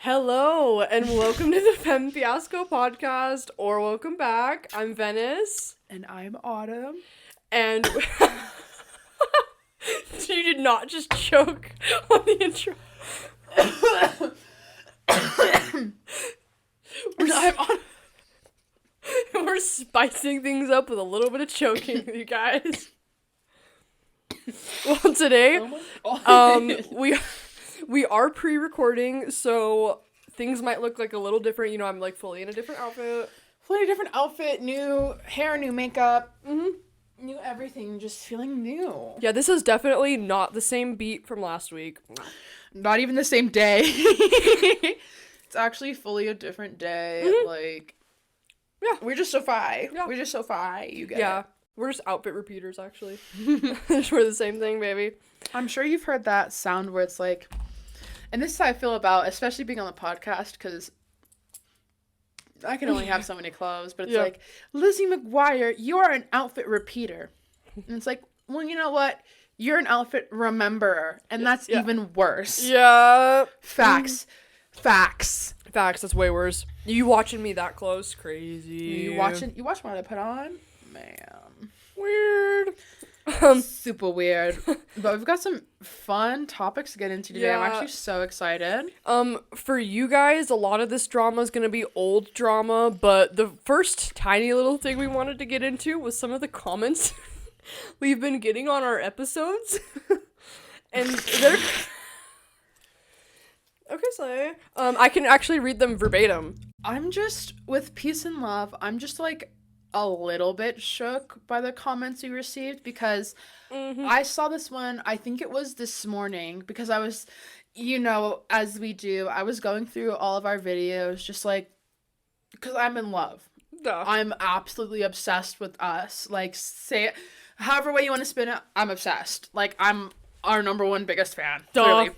Hello, and welcome to the Femme Fiasco podcast, or welcome back. I'm Venice. And I'm Autumn. And you did not just choke on the intro. We're spicing things up with a little bit of choking, you guys. Well, today, we are pre-recording, so things might look like a little different. You know, I'm like fully in a different outfit. New hair, new makeup, new everything, just feeling new. Yeah, this is definitely not the same beat from last week. Not even the same day. It's actually fully a different day. Yeah. We're just so fi. Yeah. We're just so fi. You get Yeah. it. We're just outfit repeaters, actually. Just we're the same thing, baby. I'm sure you've heard that sound where it's like, and this is how I feel about, especially being on the podcast, because I can only have so many clothes, but it's like, Lizzie McGuire, you are an outfit repeater. And it's like, well, you know what? You're an outfit rememberer, and that's even worse. Yeah. Facts. Facts, that's way worse. You watching me that close? Crazy. You watch what I put on? Man. Weird. Super weird. But we've got some fun topics to get into today. Yeah. I'm actually so excited. For you guys, a lot of this drama is gonna be old drama, but the first tiny little thing we wanted to get into was some of the comments we've been getting on our episodes. And they're okay, so I can actually read them verbatim. I'm just, with peace and love, I'm just like a little bit shook by the comments we received because I saw this one, I think it was this morning, because I was, you know, as we do, I was going through all of our videos just like, because I'm in love. Duh. I'm absolutely obsessed with us. Like, say it however way you want to spin it, I'm obsessed. Like, I'm our number one biggest fan. Duh. Clearly.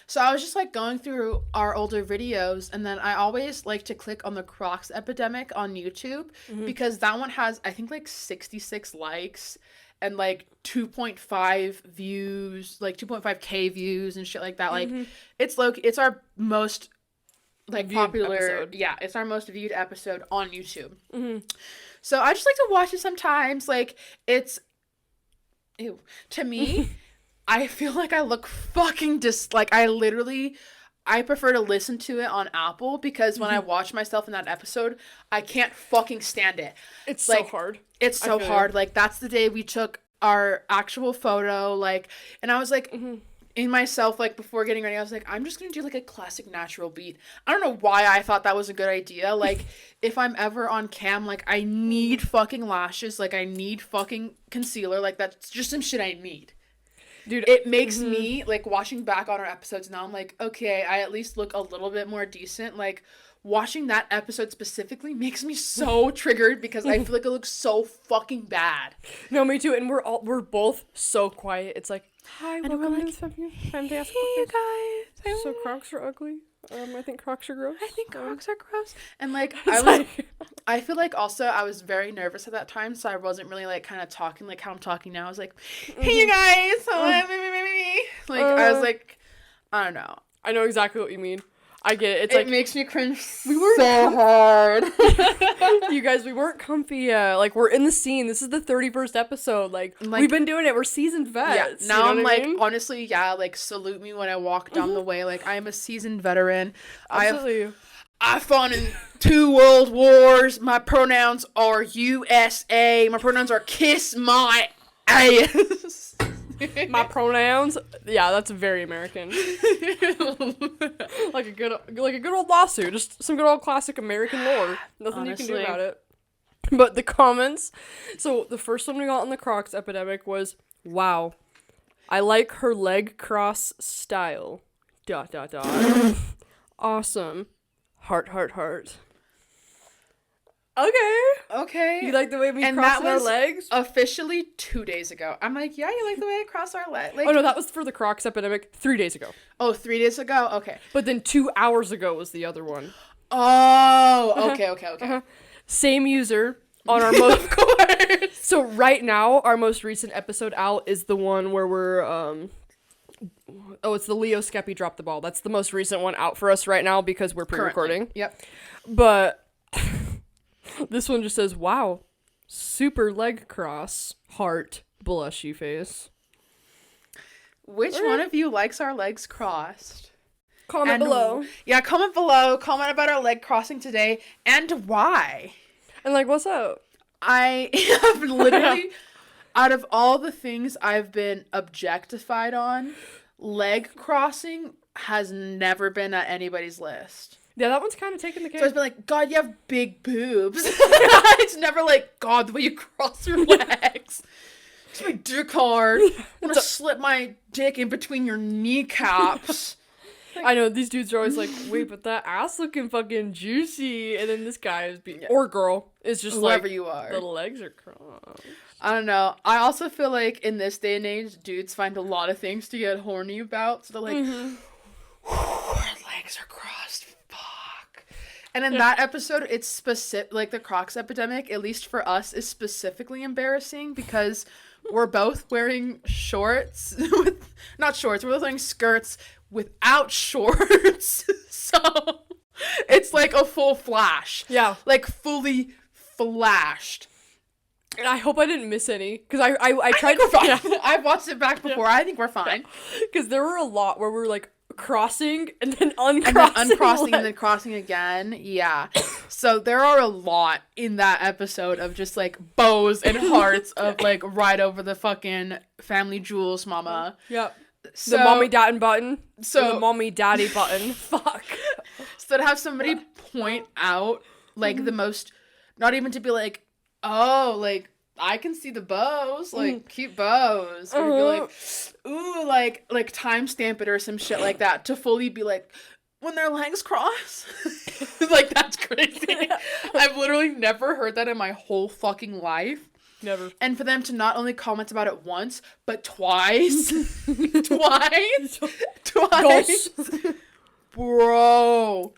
So I was just like going through our older videos, and then I always like to click on the Crocs epidemic on YouTube because that one has, I think, like 66 likes and like 2.5 views, like 2.5k views and shit like that. Like it's our most like viewed popular episode. Yeah, it's our most viewed episode on YouTube. So I just like to watch it sometimes. Like, it's to me. I feel like I look fucking I prefer to listen to it on Apple because when I watch myself in that episode, I can't fucking stand it. It's like, so hard. It's so hard. Like, that's the day we took our actual photo, like, and I was like, in myself, like, before getting ready, I was like, I'm just gonna do like a classic natural beat. I don't know why I thought that was a good idea. Like, if I'm ever on cam, like, I need fucking lashes, like, I need fucking concealer, like, that's just some shit I need. Dude, it makes me, like, watching back on our episodes now, I'm like, okay, I at least look a little bit more decent. Like, watching that episode specifically makes me so triggered because I feel like it looks so fucking bad. No, me too. And we're both so quiet. It's like, hi, and welcome we're to the Fantastic. Hey, you guys. So Crocs are ugly. I think Crocs are gross. I think Crocs are gross. And, like, I feel like also I was very nervous at that time, so I wasn't really, like, kind of talking like how I'm talking now. I was like, hey, you guys. Like, I was like, I don't know. I know exactly what you mean. I get it. It's it makes me cringe so hard. You guys, we weren't comfy yet. Like, we're in the scene. This is the 31st episode. Like we've been doing it. We're seasoned vets. Yeah, now you know I'm like, mean? honestly, like, salute me when I walk down the way. Like, I am a seasoned veteran. Absolutely. I fought in 2 world wars. My pronouns are USA. My pronouns are kiss my ass. My pronouns, yeah, that's very American. like a good old lawsuit, just some good old classic American lore. Nothing Honestly. you can do about it. But the comments, so the first one we got on the Crocs epidemic was, wow, I like her leg cross style. ... Awesome. Heart. Okay. You like the way we and cross that our was legs? officially 2 days ago. I'm like, yeah, you like the way I cross our legs? Like, Oh no, that was for the Crocs epidemic 3 days ago. Oh, 3 days ago? Okay. But then 2 hours ago was the other one. Oh, okay. Same user on our most. Of course. So right now, our most recent episode out is the one where we're Oh, it's the Leo Skeppy Drop the Ball. That's the most recent one out for us right now because we're pre-recording. Yep. But this one just says, wow, super leg cross, heart, blushy face. Which one of you likes our legs crossed? Comment below. Yeah, comment below. Comment about our leg crossing today and why. And like, what's up? I have literally, out of all the things I've been objectified on, leg crossing has never been at anybody's list. Yeah, that one's kind of taking the cake. So it's been like, God, you have big boobs. It's never like, God, the way you cross your legs. It's my dick hard. I'm gonna slip my dick in between your kneecaps. I know, these dudes are always like, wait, but that ass looking fucking juicy. And then this guy is or girl is just whoever like, you are. The legs are crossed. I don't know. I also feel like in this day and age, dudes find a lot of things to get horny about. So they're like, her legs are crossed. Fuck. And in that episode, it's specific, like the Crocs epidemic, at least for us, is specifically embarrassing because we're both wearing shorts not shorts, we're both wearing skirts without shorts. So it's like a full flash. Yeah. Like fully flashed. And I hope I didn't miss any, because I tried to. Yeah. I've watched it back before. I think we're fine. Because there were a lot where we were like crossing and then uncrossing. And then uncrossing and then crossing again. Yeah. So there are a lot in that episode of just like bows and hearts of like right over the fucking family jewels, mama. Yep. So, the mommy daddy button. So the mommy daddy button. Fuck. So to have somebody point out like the most, not even to be like, oh, like, I can see the bows, like, cute bows. Or be like, ooh, like, timestamp it or some shit like that. To fully be like, when their legs cross. Like, that's crazy. Yeah. I've literally never heard that in my whole fucking life. Never. And for them to not only comment about it once, but twice. Twice. Dos. Bro.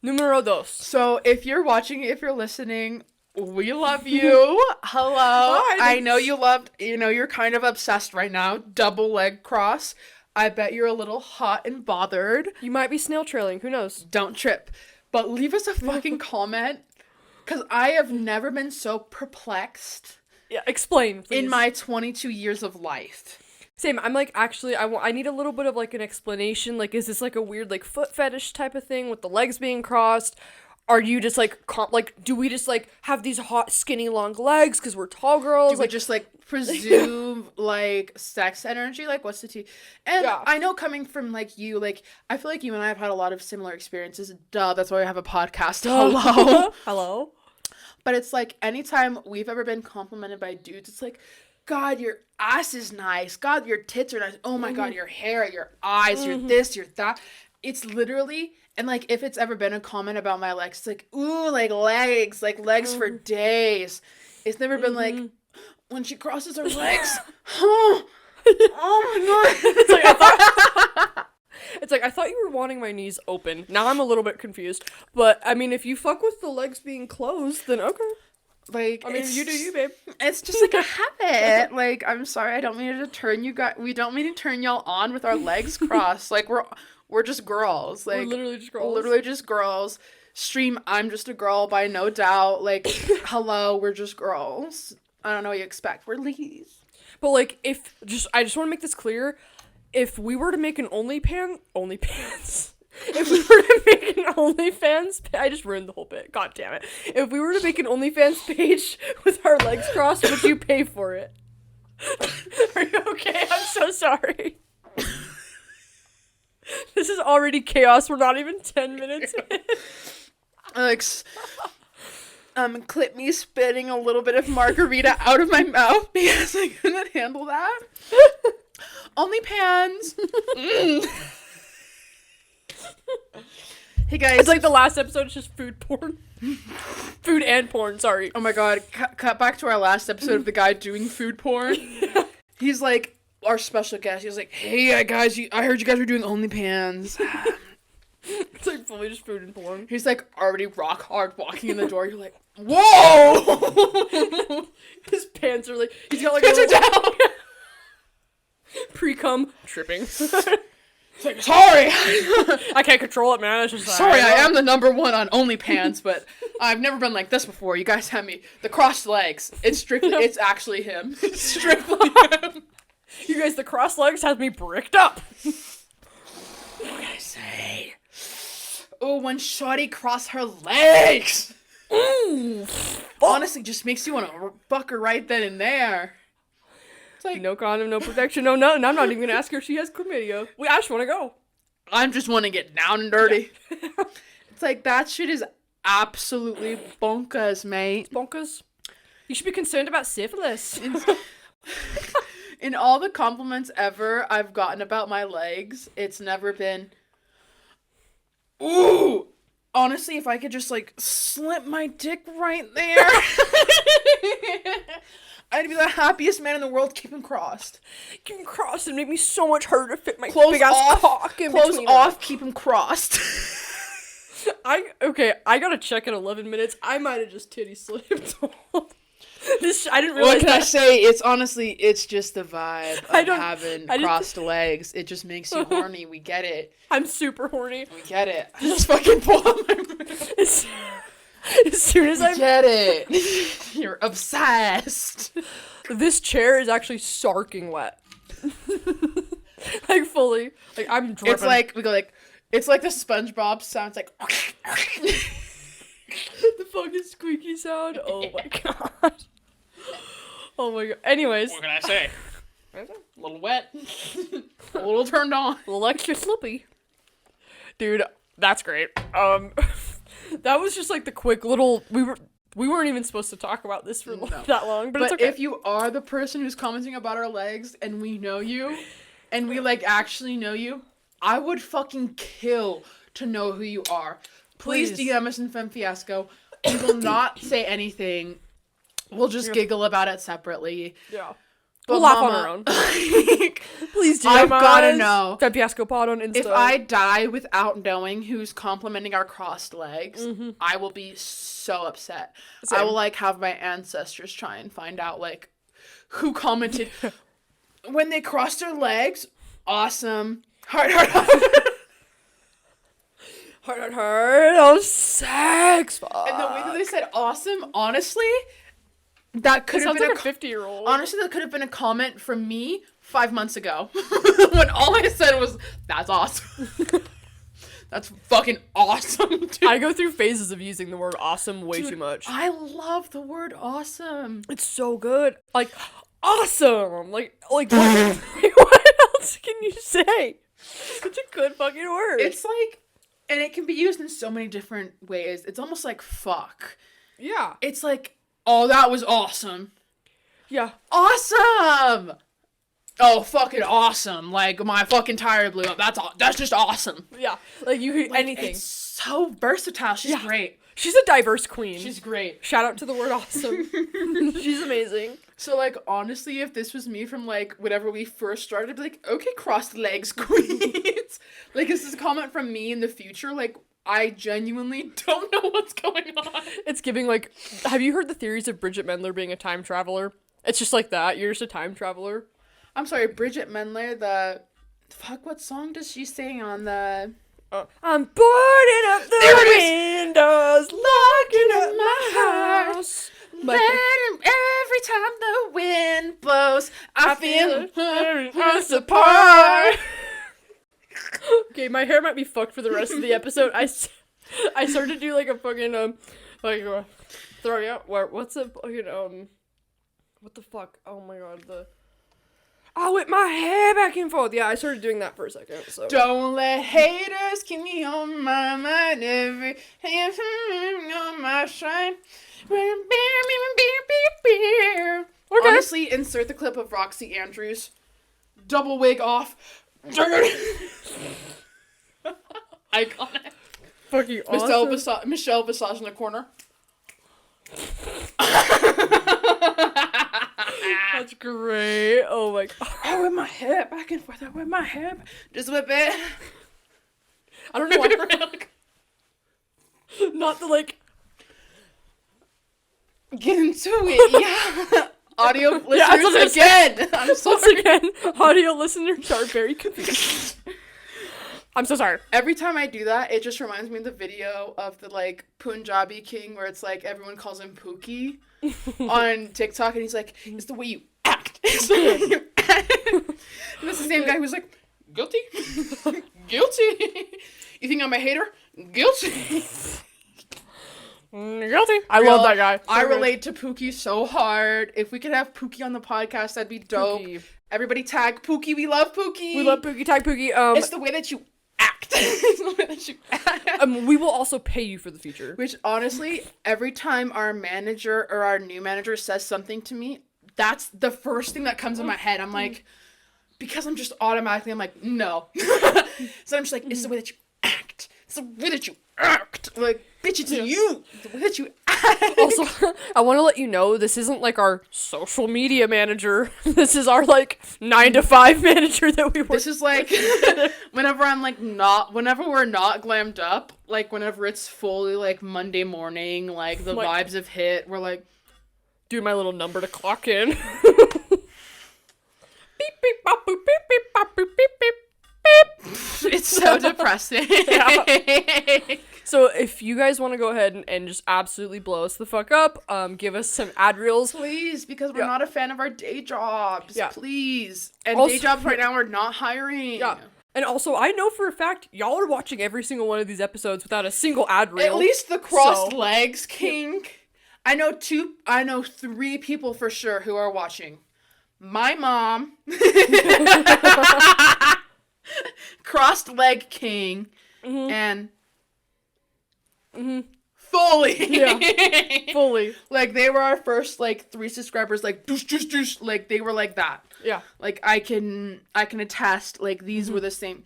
Numero dos. So if you're watching, if you're listening, we love you. Hello. Hi. I know you loved, you're kind of obsessed right now. Double leg cross. I bet you're a little hot and bothered. You might be snail trailing. Who knows? Don't trip. But leave us a fucking comment. Because I have never been so perplexed. Yeah, explain, please. In my 22 years of life. Same. I'm like, actually, I need a little bit of like an explanation. Like, is this like a weird like foot fetish type of thing with the legs being crossed? Are you just like, do we just like have these hot, skinny, long legs because we're tall girls? Do we just like presume like sex energy? Like, what's the tea? And yeah. I know coming from like you, like, I feel like you and I have had a lot of similar experiences. Duh, that's why we have a podcast. Hello. Hello. But it's like anytime we've ever been complimented by dudes, it's like, God, your ass is nice. God, your tits are nice. Oh my God, your hair, your eyes, you're this, you're that. It's literally, and like if it's ever been a comment about my legs, it's like, ooh, like legs for days. It's never been like, when she crosses her legs, oh my God. It's like, I thought you were wanting my knees open. Now I'm a little bit confused. But, I mean, if you fuck with the legs being closed, then okay. Like, I mean, you do you, babe. It's just like a habit. Like, I'm sorry, I don't mean to turn you guys. We don't mean to turn y'all on with our legs crossed. Like, we're just girls. Like, we're literally just girls. Literally just girls. Stream, I'm just a girl by no doubt. Like, hello, we're just girls. I don't know what you expect. We're ladies. But like, I just want to make this clear. If we were to make an OnlyFans. If we were to make an OnlyFans, I just ruined the whole bit. God damn it. If we were to make an OnlyFans page with our legs crossed, would you pay for it? Are you okay? I'm so sorry. This is already chaos. We're not even 10 minutes in. Alex, clip me spitting a little bit of margarita out of my mouth because I couldn't handle that. OnlyFans. Hey guys, it's like the last episode is just food porn. Food and porn, sorry. Oh my God, cut back to our last episode of the guy doing food porn. He's like our special guest. He's like, hey guys, I heard you guys were doing OnlyFans. It's like fully just food and porn. He's like already rock hard walking in the door. You're like, whoa. His pants are like, he's got like pants are down. Pre-cum tripping. It's like, sorry! I can't control it, man. It's just Sorry, I am the number one on OnlyPants, but I've never been like this before. You guys have me. The crossed legs. It's strictly, it's actually him. It's strictly him. You guys, the cross legs has me bricked up. What can I say? Oh, when Shawty crossed her legs! Ooh, Honestly, just makes you want to fuck her right then and there. It's like, no condom, no protection, no nothing. I'm not even gonna ask her if she has chlamydia. I just want to go. I just want to get down and dirty. Yeah. It's like, that shit is absolutely bonkers, mate. Bonkers. You should be concerned about syphilis. In all the compliments ever I've gotten about my legs, it's never been, ooh! Honestly, if I could just, like, slip my dick right there, I'd be the happiest man in the world. Keep him crossed. Keep him crossed and make me so much harder to fit my Close big ass off, cock in close between off, them. keep him crossed. I gotta check in 11 minutes. I might have just titty slipped. I didn't realize. What can I say? It's honestly, it's just the vibe of having I crossed legs. It just makes you horny. We get it. I'm super horny. We get it. I just fucking pull out my As soon as I get it. You're obsessed. This chair is actually soaking wet. Like fully. Like I'm dripping. It's like we go like. It's like the SpongeBob sounds like. The fucking squeaky sound. Oh my god. Oh my god. Anyways. What can I say? A little wet. A little turned on. A little extra slippy. Dude, that's great. That was just like the quick little. We weren't even supposed to talk about this for that long, but it's okay. If you are the person who's commenting about our legs and we know you, and we like actually know you, I would fucking kill to know who you are. Please DM us in Femme Fiasco. We will not say anything. We'll just giggle about it separately. Yeah. But we'll laugh on our own. Please DM I've us. gotta know. Femme Fiasco Pod on Insta. If I die without knowing who's complimenting our crossed legs, I will be so upset. Same. I will like have my ancestors try and find out like who commented when they crossed their legs. Awesome. Heart, heart, heart. Heart, heart, heart. Oh, sex. Fuck. And the way that they said awesome, honestly, that could have been like a 50-year-old. Honestly, that could have been a comment from me 5 months ago. When all I said was, that's awesome. That's fucking awesome, dude. I go through phases of using the word awesome way too much. I love the word awesome. It's so good. Like, awesome. Like what, what else can you say? Such a good fucking word. It's like, and it can be used in so many different ways. It's almost like fuck. Yeah. It's like, oh, that was awesome. Yeah. Awesome! Oh, fucking awesome. Like, my fucking tire blew up. That's just awesome. Yeah. Like, you could, Like, anything. It's so versatile. She's great. She's a diverse queen. She's great. Shout out to the word awesome. She's amazing. So, like, honestly, if this was me from, like, whenever we first started, I'd be like, okay, crossed legs, queens. Like, is this a comment from me in the future? Like, I genuinely don't know what's going on. It's giving, like, have you heard the theories of Bridget Mendler being a time traveler? It's just like that. You're just a time traveler. I'm sorry, Bridget Mendler, what song does she sing on the... I'm boarding up the windows, locking up my house. Every time the wind blows, I feel us apart. Okay, my hair might be fucked for the rest of the episode. I started to do like a fucking throw you out. What's a fucking what the fuck? Oh my god, I whip my hair back and forth. Yeah, I started doing that for a second. So don't let haters keep me on my mind every on my shine. Okay. Honestly, insert the clip of Roxy Andrews. Double wig off. Iconic. Fucking awesome. Michelle Visage in the corner. That's great. Oh my god. I whip my hair back and forth. I whip my hair. Just whip it. I don't know why. Not the like. Get into it, yeah. Audio listeners again. I'm sorry. Once again, audio listeners are very confused. I'm so sorry. Every time I do that, it just reminds me of the video of the, like, Punjabi king where it's, like, everyone calls him Pookie on TikTok, and he's like, it's the way you act. It's the way you act. And it's the same guy who's like, guilty. Guilty. You think I'm a hater? Guilty. Guilty. I love that guy. I relate to Pookie so hard. If we could have Pookie on the podcast, that'd be dope. Pookie. Everybody tag Pookie. We love Pookie. We love Pookie. Tag Pookie. It's the way that you act. It's the way that you act. We will also pay you for the feature. Which, honestly, every time our manager or our new manager says something to me, that's the first thing that comes in my head. I'm like, because I'm just automatically, I'm like, no. So I'm just like, it's the way that you act. It's the way that you act. Like, bitch, it's you. The way that you act. Also, I want to let you know, this isn't like our social media manager. This is our, like, 9-to-5 manager that we work. This is like, whenever I'm like whenever we're not glammed up, like whenever it's fully like Monday morning, like the vibes have hit, we're like, do my little number to clock in. Beep, beep, bop, boop, beep, beep, bop, boop, beep, beep, beep. It's so depressing. Yeah. So if you guys want to go ahead and just absolutely blow us the fuck up, give us some ad reels. Please, because we're not a fan of our day jobs. Yeah. Please. And Also, day jobs right now, we're not hiring. Yeah. And also, I know for a fact, y'all are watching every single one of these episodes without a single ad reel. At least the crossed legs kink. I know 3 people for sure who are watching. My mom. Crossed leg king. Mm-hmm. And fully. Yeah. Fully. Like, they were our first, like, 3 subscribers, like, doosh, doosh, doosh. Like, they were like that. Yeah. Like, I can attest, like, these were the same.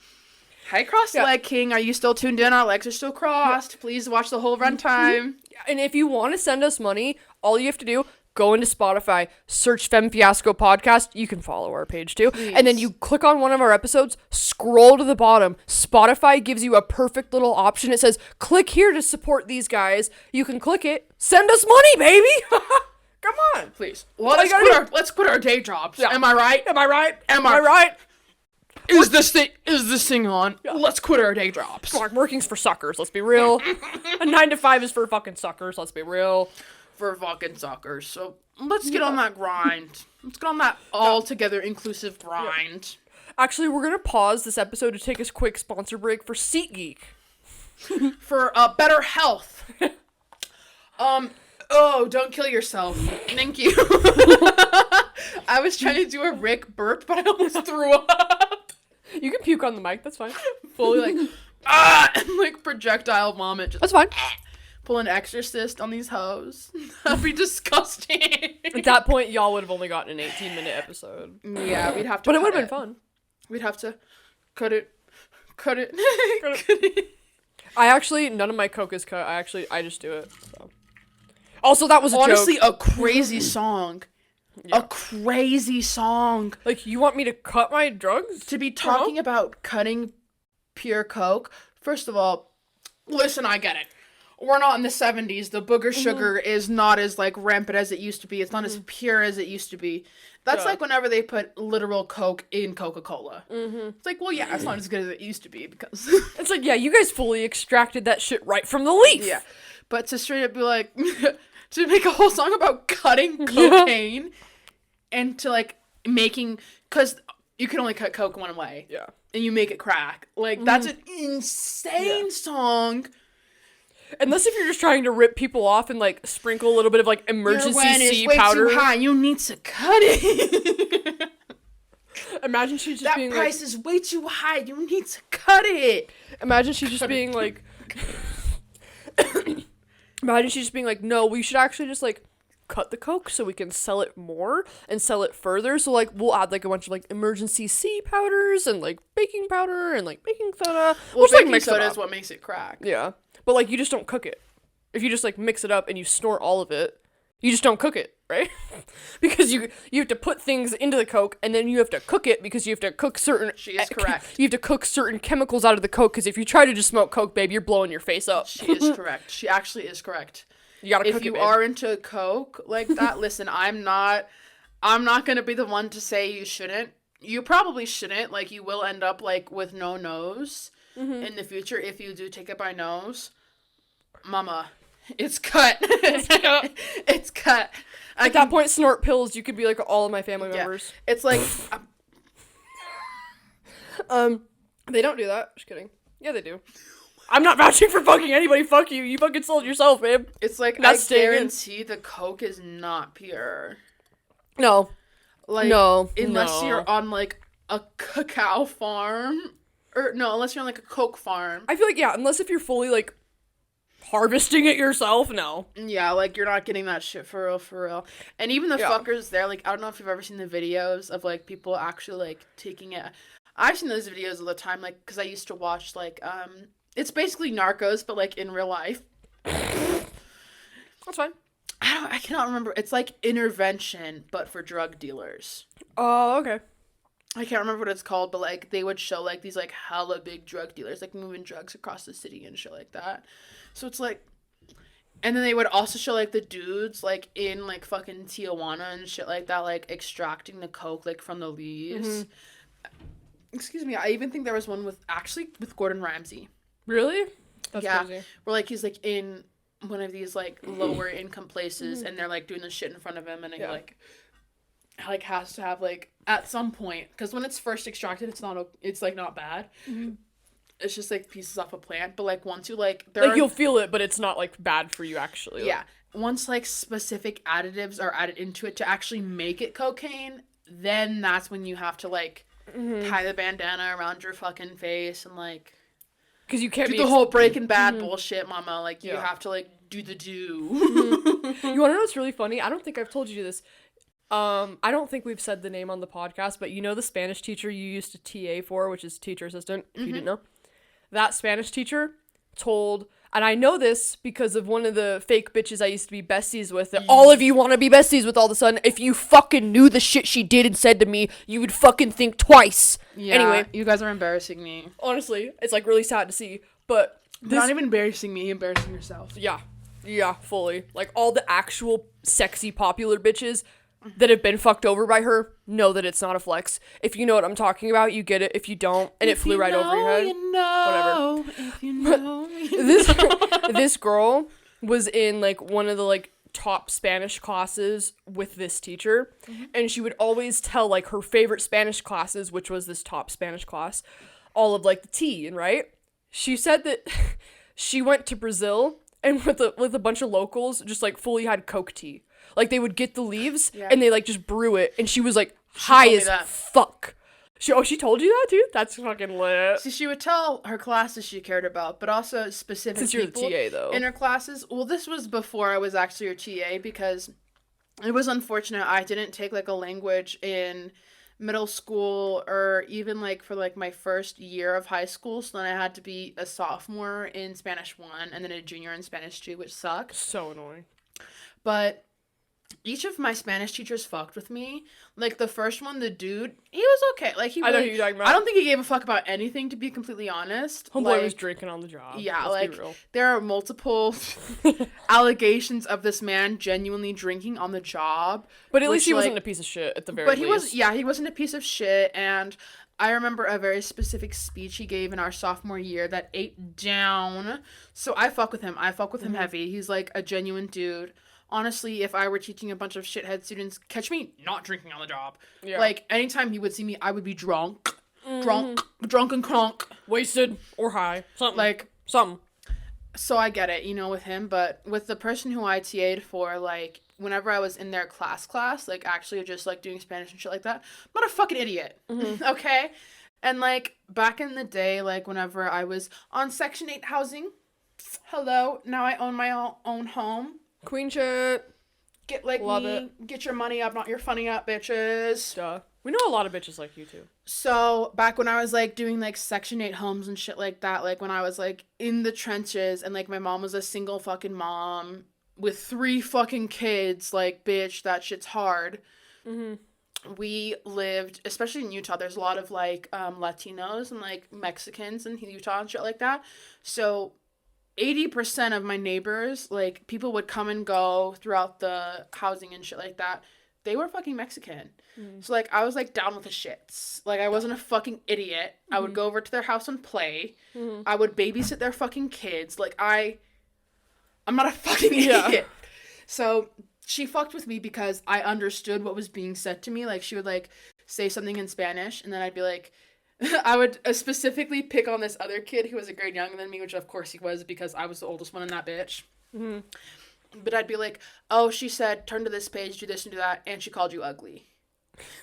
Hi, Crossed Leg King. Are you still tuned in? Our legs are still crossed. Please watch the whole runtime. And if you want to send us money, all you have to do, go into Spotify, search Femme Fiasco podcast. You can follow our page too. Please. And then you click on one of our episodes, scroll to the bottom. Spotify gives you a perfect little option. It says, click here to support these guys. You can click it. Send us money, baby. Come on. Please. Let's quit our day jobs. Yeah. Am I right? Am I right? Am I right? Is this thing on? Yeah. Let's quit our day jobs. Come on, working's for suckers, let's be real. A 9-to-5 is for fucking suckers, let's be real. For fucking suckers. So let's get on that grind. Let's get on that all-together inclusive grind. Yeah. Actually, we're going to pause this episode to take a quick sponsor break for SeatGeek. For better health. Oh, don't kill yourself. Thank you. I was trying to do a Rick burp, but I almost threw up. You can puke on the mic, that's fine. Fully like, and like projectile vomit. Just, that's fine. Pull an exorcist on these hoes. That'd be disgusting. At that point, y'all would have only gotten an 18-minute episode. Yeah, we'd have to. But it would have been fun. We'd have to cut it. I actually, none of my coke is cut. I just do it. So. Also, that was honestly joke. A crazy song. Yeah. A crazy song. Like, you want me to cut my drugs? To be talking about cutting pure coke. First of all, listen, I get it. We're not in the 70s. The booger sugar is not as, like, rampant as it used to be. It's not as pure as it used to be. That's like whenever they put literal coke in Coca-Cola. It's like, well, yeah, it's not as good as it used to be because... It's like, yeah, you guys fully extracted that shit right from the leaf. Yeah. But to straight up be like... to make a whole song about cutting cocaine and to, like, making... Because you can only cut coke one way. Yeah. And you make it crack. Like, that's an insane song. Unless if you're just trying to rip people off and, like, sprinkle a little bit of, like, emergency C powder. Way too high. You need to cut it. Imagine she's just being like... That price is way too high. You need to cut it. Imagine she's just being like... Imagine she's just being like, no, we should actually just, like, cut the coke so we can sell it more and sell it further. So, like, we'll add, like, a bunch of, like, emergency C powders and, like, baking powder and, like, baking soda. Well, just, baking like, soda is what makes it crack. Yeah. But, like, you just don't cook it. If you just, like, mix it up and you snort all of it, you just don't cook it, right? Because you have to put things into the coke and then you have to cook it because you have to cook certain... She is correct. You have to cook certain chemicals out of the coke because if you try to just smoke coke, babe, you're blowing your face up. She is correct. She actually is correct. You gotta cook it, If you babe. are into coke like that, listen, I'm not gonna be the one to say you shouldn't. You probably shouldn't. Like, you will end up, like, with no nose. in the future, if you do take it by nose, mama, it's cut. It's cut. At that point, snort pills. You could be like all of my family members. It's like, they don't do that. Just kidding. Yeah, they do. I'm not vouching for fucking anybody. Fuck you. You fucking sold yourself, babe. It's like, Not I staying in. guarantee the coke is not pure. No. Like, No. unless No. you're on like a cacao farm, or no, unless you're on like a coke farm. I feel like, yeah, unless if you're fully like harvesting it yourself, no. Yeah, like you're not getting that shit for real, for real. And even the fuckers there, like I don't know if you've ever seen the videos of like people actually like taking it. I've seen those videos all the time, like because I used to watch like it's basically Narcos, but like in real life. That's fine. I cannot remember. It's like Intervention, but for drug dealers. Oh, okay. I can't remember what it's called, but like they would show like these like hella big drug dealers like moving drugs across the city and shit like that. So it's like, and then they would also show like the dudes like in like fucking Tijuana and shit like that, like extracting the coke like from the leaves. Excuse me. I even think there was one with Gordon Ramsay. Really? That's crazy. Where like he's like in one of these like lower income places and they're like doing this shit in front of him and he like has to have like at some point, because when it's first extracted it's like not bad. It's just like pieces off a plant, but like once you like you'll feel it, but it's not like bad for you actually. Yeah, once like specific additives are added into it to actually make it cocaine, then that's when you have to like tie the bandana around your fucking face and like, because you can't do the whole Breaking Bad bullshit, mama. Like you have to like do the do. You want to know what's really funny? I don't think I've told you this. I don't think we've said the name on the podcast, but you know the Spanish teacher you used to TA for, which is teacher assistant, if you didn't know? That Spanish teacher told, and I know this because of one of the fake bitches I used to be besties with, that all of you want to be besties with all of a sudden. If you fucking knew the shit she did and said to me, you would fucking think twice. Yeah, anyway. You guys are embarrassing me. Honestly, it's like really sad to see, but not even embarrassing me, embarrassing yourself. Yeah, fully. Like all the actual sexy popular bitches that have been fucked over by her know that it's not a flex. If you know what I'm talking about, you get it. If you don't, and it flew right over your head, you know. whatever. If you know, This girl was in like one of the like top Spanish classes with this teacher, and she would always tell like her favorite Spanish classes, which was this top Spanish class, all of like the tea, and right? She said that she went to Brazil and with a bunch of locals just like fully had Coke tea. Like they would get the leaves and they like just brew it, and she was like high as fuck. She told you that too? That's fucking lit. See, she would tell her classes she cared about, but also specific Since people you're the TA though. In her classes. Well, this was before I was actually her TA, because it was unfortunate I didn't take like a language in middle school or even like for like my first year of high school. So then I had to be a sophomore in Spanish 1 and then a junior in Spanish 2, which sucks. So annoying. But each of my Spanish teachers fucked with me. Like the first one, the dude, he was okay. Like he, I know who you're talking about. I don't think he gave a fuck about anything, to be completely honest. Homeboy was drinking on the job. Yeah, Let's like be real. there are multiple allegations of this man genuinely drinking on the job. But at least he wasn't a piece of shit at the very least. But he wasn't a piece of shit. And I remember a very specific speech he gave in our sophomore year that ate down. So I fuck with him. I fuck with him heavy. He's like a genuine dude. Honestly, if I were teaching a bunch of shithead students, catch me not drinking on the job. Yeah. Like, anytime he would see me, I would be drunk. Drunk and crunk. Wasted or high. Something. Like, something. So I get it, with him. But with the person who I TA'd for, like, whenever I was in their class, like, actually just, like, doing Spanish and shit like that, I'm not a fucking idiot. Okay? And, like, back in the day, like, whenever I was on Section 8 housing, hello, now I own my own home. Queen shit. Get like Love me. it. Get your money up, not your funny up, bitches. Duh. We know a lot of bitches like you too. So back when I was like doing like Section 8 homes and shit like that, like when I was like in the trenches and like my mom was a single fucking mom with 3 fucking kids, like bitch, that shit's hard. We lived, especially in Utah, there's a lot of like Latinos and like Mexicans in Utah and shit like that. So 80% of my neighbors, like, people would come and go throughout the housing and shit like that. they were fucking Mexican. So, like, I was, like, down with the shits. Like, I wasn't a fucking idiot. I would go over to their house and play. I would babysit their fucking kids. Like, I'm not a fucking idiot. So, she fucked with me because I understood what was being said to me. Like, she would, like, say something in Spanish, and then I'd be like, I would specifically pick on this other kid who was a grade younger than me, which of course he was because I was the oldest one in that bitch. But I'd be like, oh, she said, turn to this page, do this and do that, and she called you ugly.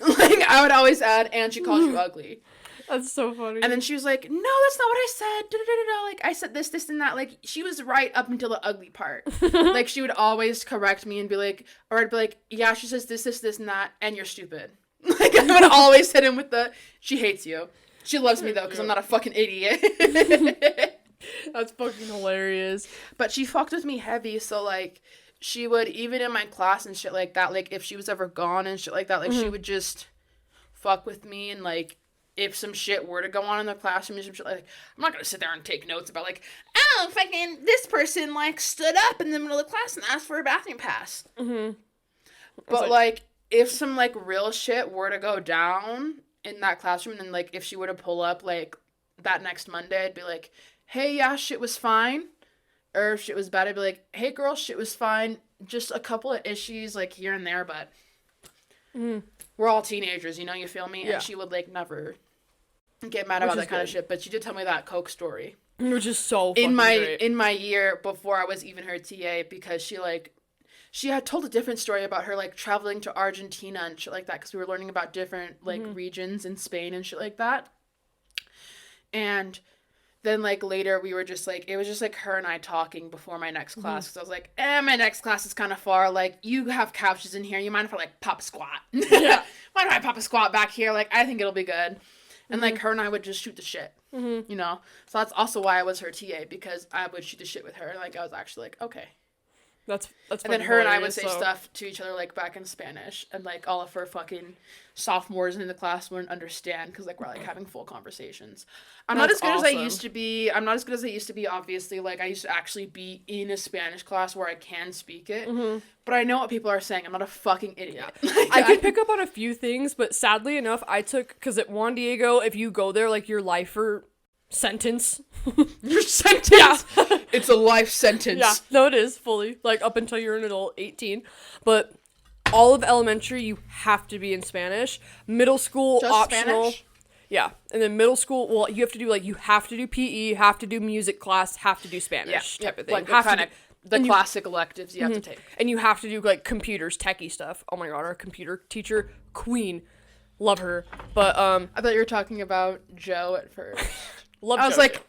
Like, I would always add, and she called you ugly. That's so funny. And then she was like, no, that's not what I said. Da-da-da-da-da. Like, I said this, and that. Like, she was right up until the ugly part. Like, she would always correct me and be like, or I'd be like, yeah, she says this, and that, and you're stupid. Like, I would always hit him with the, she hates you. She loves me, though, because I'm not a fucking idiot. That's fucking hilarious. But she fucked with me heavy, so, like, she would, even in my class and shit like that, like, if she was ever gone and shit like that, like, she would just fuck with me, and, like, if some shit were to go on in the classroom and some shit, like, I'm not gonna sit there and take notes about, like, oh, fucking, this person, like, stood up in the middle of the class and asked for a bathroom pass. But, like, if some, like, real shit were to go down in that classroom, then, like, if she were to pull up, like, that next Monday, I'd be like, hey, yeah, shit was fine. Or if shit was bad, I'd be like, hey, girl, shit was fine. Just a couple of issues, like, here and there, but we're all teenagers, you feel me? Yeah. And she would, like, never get mad about that kind of shit. But she did tell me that Coke story. Which is so fucking great. In my year before I was even her TA, because she had told a different story about her, like, traveling to Argentina and shit like that, because we were learning about different, like, regions in Spain and shit like that. And then, like, later we were just, like, it was just, like, her and I talking before my next class, because I was like, my next class is kind of far, like, you have couches in here, you mind if I, like, pop a squat? Yeah. Mind if I pop a squat back here? Like, I think it'll be good. And, like, her and I would just shoot the shit, So that's also why I was her TA, because I would shoot the shit with her, and, like, I was actually like, okay. That's And then her and I would say stuff to each other, like, back in Spanish, and, like, all of her fucking sophomores in the class wouldn't understand, because, like, we're, like, having full conversations. I'm not as good as I used to be. I'm not as good as I used to be, obviously. Like, I used to actually be in a Spanish class where I can speak it. But I know what people are saying. I'm not a fucking idiot. Like, I could pick up on a few things, but sadly enough, I took, because at Juan Diego, if you go there, like, your lifer sentence. Your sentence? Yeah. It's a life sentence. Yeah, no, it is, fully. Like, up until you're an adult, 18. But all of elementary, you have to be in Spanish. Middle school, just optional. Spanish? Yeah, and then middle school, well, you have to do, like, you have to do PE, have to do music class, have to do Spanish type of thing. Like, the classic electives you have to take. And you have to do, like, computers, techie stuff. Oh my god, our computer teacher, queen. Love her. But, I thought you were talking about Joe at first. Love I was like,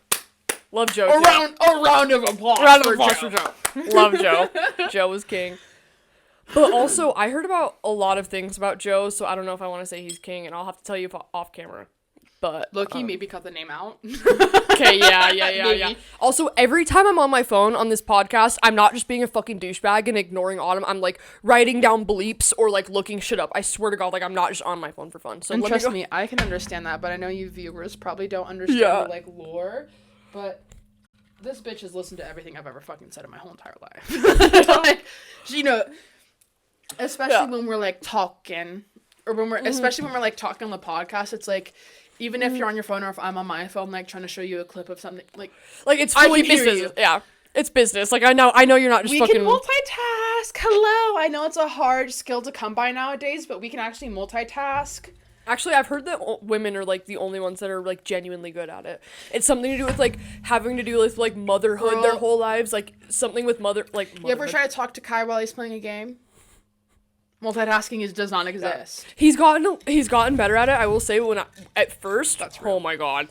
love Joe. A round of applause. Round of applause for Joe. Love Joe. Joe was king. But also, I heard about a lot of things about Joe, so I don't know if I want to say he's king, and I'll have to tell you off camera. But Loki, maybe cut the name out. Okay, yeah. Also, every time I'm on my phone on this podcast, I'm not just being a fucking douchebag and ignoring Autumn. I'm, like, writing down bleeps or, like, looking shit up. I swear to God, like, I'm not just on my phone for fun. So and trust me, I can understand that, but I know you viewers probably don't understand the, like, lore. But this bitch has listened to everything I've ever fucking said in my whole entire life. Like, especially when we're, like, talking, or when we're, especially when we're, like, talking on the podcast, it's like, even if you're on your phone or if I'm on my phone, like, trying to show you a clip of something, like it's fully business. Yeah, it's business. Like, I know you're not just we fucking... can multitask. Hello. I know it's a hard skill to come by nowadays, but we can actually multitask. Actually, I've heard that women are, like, the only ones that are, like, genuinely good at it. It's something to do with, like, having to do with, like, motherhood their whole lives. Like, something with motherhood. You ever try to talk to Kai while he's playing a game? Multitasking does not exist. He's gotten better at it. I will say, at first, oh my god,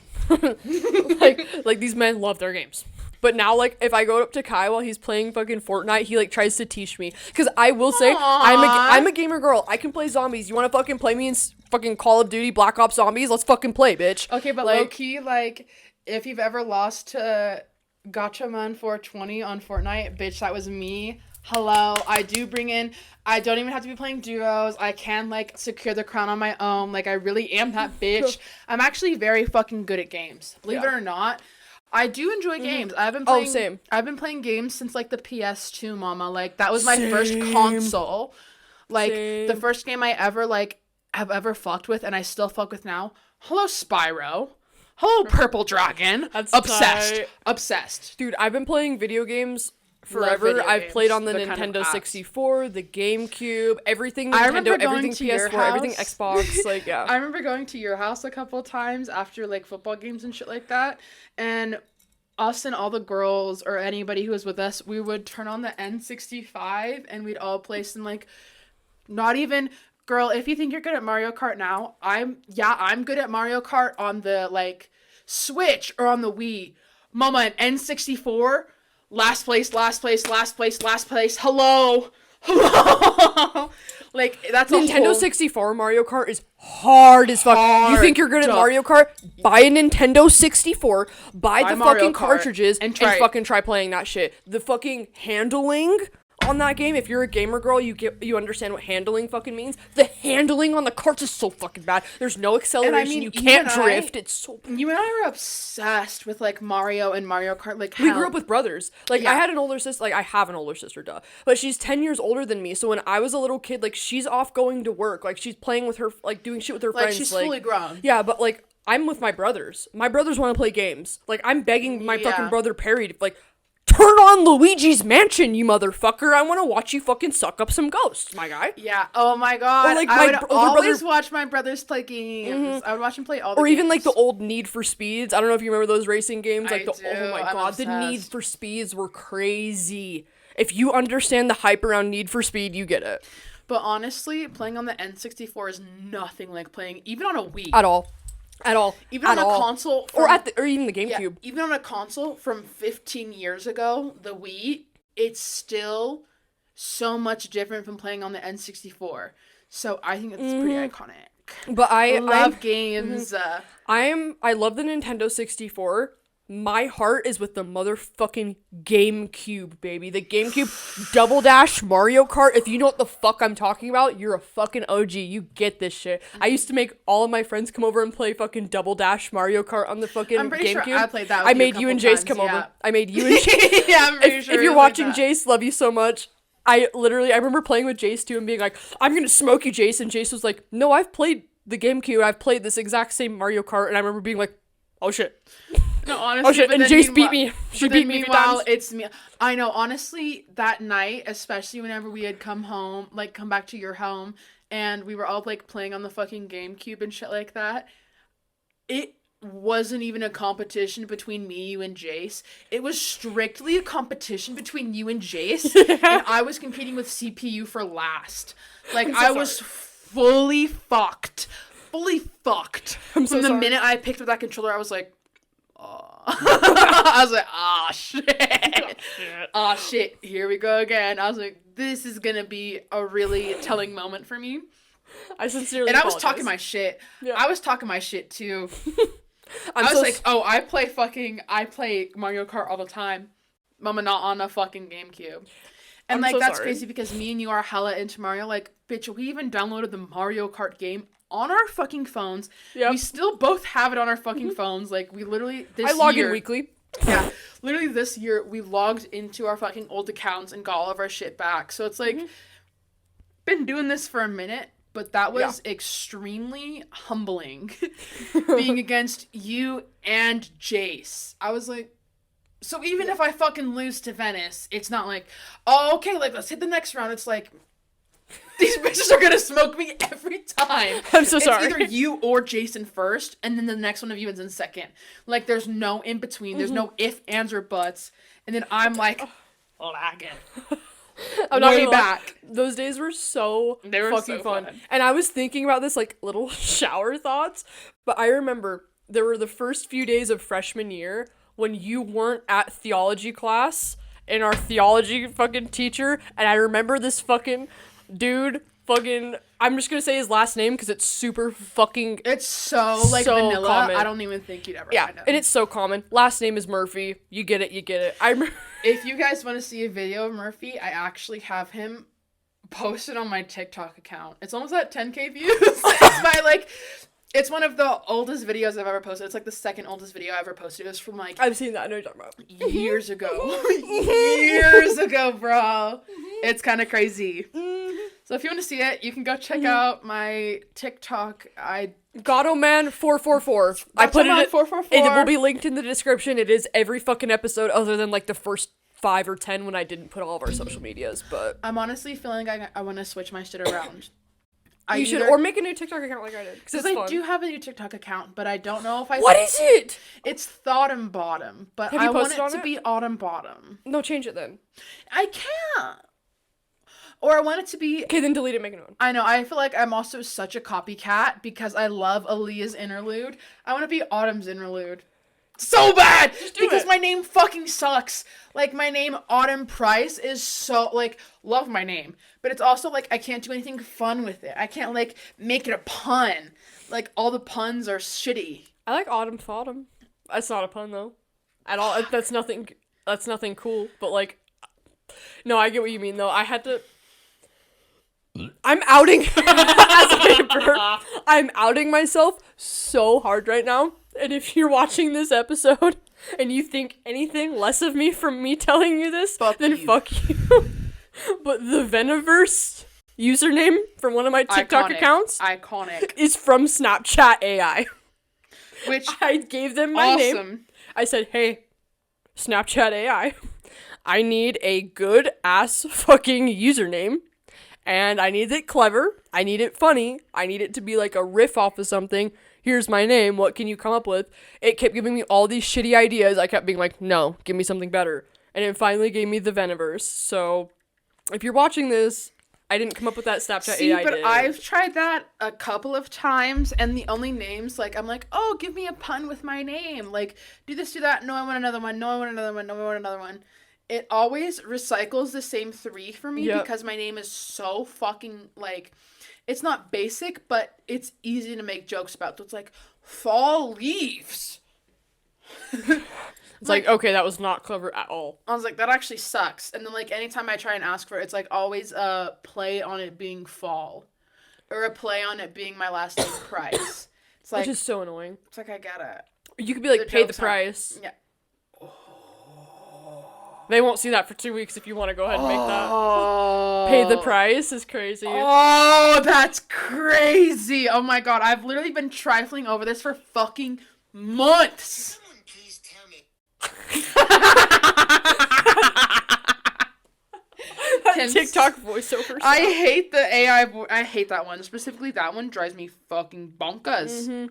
like these men love their games. But now, like, if I go up to Kai while he's playing fucking Fortnite, he, like, tries to teach me. Because I will say, I'm a gamer girl. I can play zombies. You want to fucking play me in fucking Call of Duty Black Ops Zombies? Let's fucking play, bitch. Okay, but like, low-key, like, if you've ever lost to Gotchaman 420 on Fortnite, bitch, that was me. Hello, I don't even have to be playing duos. I can, like, secure the crown on my own. Like, I really am that bitch. I'm actually very fucking good at games. Believe it or not. I do enjoy games. I've been playing same. I've been playing games since, like, the PS2, mama. Like, that was my first console. Like, Same. the first game I ever, like, have ever fucked with, and I still fuck with now, hello, Spyro. Hello, Purple Dragon. That's obsessed. tight. Obsessed. Dude, I've been playing video games forever. video I've played games, on the the kind of Nintendo apps. 64, the GameCube, everything I Nintendo, remember going everything to your PS4, everything house. Xbox, like, yeah. I remember going to your house a couple of times after, like, football games and shit like that, and us and all the girls, or anybody who was with us, we would turn on the N65, and we'd all play some, like, not even... Girl, if you think you're good at Mario Kart now, I'm good at Mario Kart on the, like, Switch or on the Wii. Mama, an N64, last place. Hello. Like, that's a Nintendo whole... 64 Mario Kart is hard as fuck. You think you're good at Hard. Mario Kart? Buy a Nintendo 64, buy the Mario fucking Kart, cartridges, and and try it. fucking try playing that shit. The fucking handling on that game, if you're a gamer girl, you understand what handling fucking means. The handling on the carts is so fucking bad. There's no acceleration. You can't drift. It's so bad. You and I were obsessed with, like, Mario and Mario Kart. Like, We grew up with brothers. Like, Yeah. I had an older sister. Like, I have an older sister, duh. But she's 10 years older than me. So when I was a little kid, like, she's off going to work. Like, she's playing with her, like, doing shit with her Like, friends. she's fully grown. Yeah, but, like, I'm with my brothers. My brothers want to play games. Like, I'm begging my Yeah. fucking brother Perry to, like, turn on Luigi's Mansion, you motherfucker. I want to watch you fucking suck up some ghosts, my guy. Yeah. Oh my god. Or, like, I my would older always brother- watch my brothers play games. I would watch them play all the Or even, like, games. the old Need for Speeds. I don't know if you remember those racing games. Like, I oh my do. I'm god, the Need obsessed. for Speeds were crazy. If you understand the hype around Need for Speed, you get it. But honestly, playing on the N64 is nothing like playing even on a Wii. At all. Even At on a all. console Or even the yeah, GameCube. even on a console from 15 years ago, the Wii, it's still so much different from playing on the N64. So I think it's pretty iconic. But I love games. I love the Nintendo 64. My heart is with the motherfucking GameCube, baby. The GameCube Double Dash Mario Kart. If you know what the fuck I'm talking about, you're a fucking OG. You get this shit. I used to make all of my friends come over and play fucking Double Dash Mario Kart on the fucking I'm pretty GameCube. sure I played that with I you a made you and couple Jace come times, yeah. over. I made you and Yeah, I'm pretty if, sure if it you're was like watching that. Jace, love you so much. I remember playing with Jace too and being like, I'm gonna smoke you, Jace. And Jace was like, no, I've played the GameCube. I've played this exact same Mario Kart. And I remember being like, oh shit. No, honestly, Oh shit, but and then Jace beat meanwhile- me. She but then beat me a few meanwhile, times. it's me. I know, honestly, that night, especially whenever we had come home, like, come back to your home, and we were all, like, playing on the fucking GameCube and shit like that, it wasn't even a competition between me, you, and Jace. It was strictly a competition between you and Jace, and I was competing with CPU for last. Like, so I was fully fucked. I'm so From the sorry. minute I picked up that controller, I was like, I was like, ah, shit. Ah, shit. Here we go again. I was like, this is going to be a really telling moment for me. I sincerely And I was apologize. talking my shit. Yeah. I was talking my shit, too. I'm I was so like, oh, I play Mario Kart all the time. Mama, not on a fucking GameCube. And, I'm like, so that's sorry. crazy because me and you are hella into Mario. Like, bitch, we even downloaded the Mario Kart game on our fucking phones. Yep. We still both have it on our fucking phones. Like, we literally, this I log year, in weekly. yeah, literally this year, we logged into our fucking old accounts and got all of our shit back. So it's like, been doing this for a minute, but that was extremely humbling. Being against you and Jace. I was like, so even if I fucking lose to Venice, it's not like, oh, okay, like, let's hit the next round. It's like, these bitches are gonna smoke me every time. I'm so sorry. It's either you or Jason first, and then the next one of you is in second. Like, there's no in between. There's no if, ands, or buts. And then I'm like, lagging. I'm not Way gonna lie, back. those days were so They were fucking so fun. fun. And I was thinking about this like little shower thoughts, but I remember there were the first few days of freshman year when you weren't at theology class and our theology fucking teacher, and I remember this fucking dude I'm just gonna say his last name because it's super fucking It's so, like, So vanilla. common. I don't even think you'd ever yeah, find out. and it's so common. Last name is Murphy. You get it. I remember If you guys want to see a video of Murphy, I actually have him posted on my TikTok account. It's almost at 10K views. It's one of the oldest videos I've ever posted. It's like the second oldest video I ever posted. It was from like I've seen that. I know what you're talking about. years ago. Years ago, bro. It's kind of crazy. So if you want to see it, you can go check out my TikTok. Gottoman444. I put it. 444. It will be linked in the description. It is every fucking episode, other than like the first 5 or 10 when I didn't put all of our social medias. But I'm honestly feeling like I want to switch my shit around. You should, or make a new TikTok account like I did. Because I do have a new TikTok account, but I don't know if I. What is it? It's Thought and Bottom, but I want it to be Autumn Bottom. No, change it then. I can't. Or I want it to be... Okay, then delete it, make a new one. I know, I feel like I'm also such a copycat because I love Aaliyah's interlude. I want to be Autumn's interlude. So bad! Because my name fucking sucks. Like, my name, Autumn Price, is so, like, love my name. But it's also, like, I can't do anything fun with it. I can't, like, make it a pun. Like, all the puns are shitty. I like Autumn Fautumn. That's not a pun, though. At all. That's nothing cool. But, like, no, I get what you mean, though. I had to... I'm outing I'm outing myself so hard right now. And if you're watching this episode and you think anything less of me from me telling you this, fuck you. But the Veniverse username from one of my TikTok accounts is from Snapchat AI. Which I gave them my name. I said, hey, Snapchat AI, I need a good ass fucking username. And I need it clever. I need it funny. I need it to be like a riff off of something. Here's my name. What can you come up with? It kept giving me all these shitty ideas. I kept being like, no, give me something better. And it finally gave me the Veniverse. So if you're watching this, I didn't come up with that Snapchat AI. But I've tried that a couple of times. And the only names, like, I'm like, oh, give me a pun with my name. Like, do this, do that. No, I want another one. No, I want another one. No, I want another one. It always recycles the same 3 for me because my name is so fucking, like, it's not basic, but it's easy to make jokes about. So it's like, fall leaves. It's like, okay, that was not clever at all. I was like, that actually sucks. And then, like, anytime I try and ask for it, it's, like, always a play on it being fall. Or a play on it being my last name, Price. It's like... Which is so annoying. It's like, I gotta... You could be like, pay the price. Yeah. They won't see that for 2 weeks if you want to go ahead and make that. Pay the price is crazy. Oh, that's crazy. Oh my god, I've literally been trifling over this for fucking months. Someone please tell me. TikTok voiceover. I hate the AI I hate that one. Specifically, that one drives me fucking bonkers. Mm-hmm.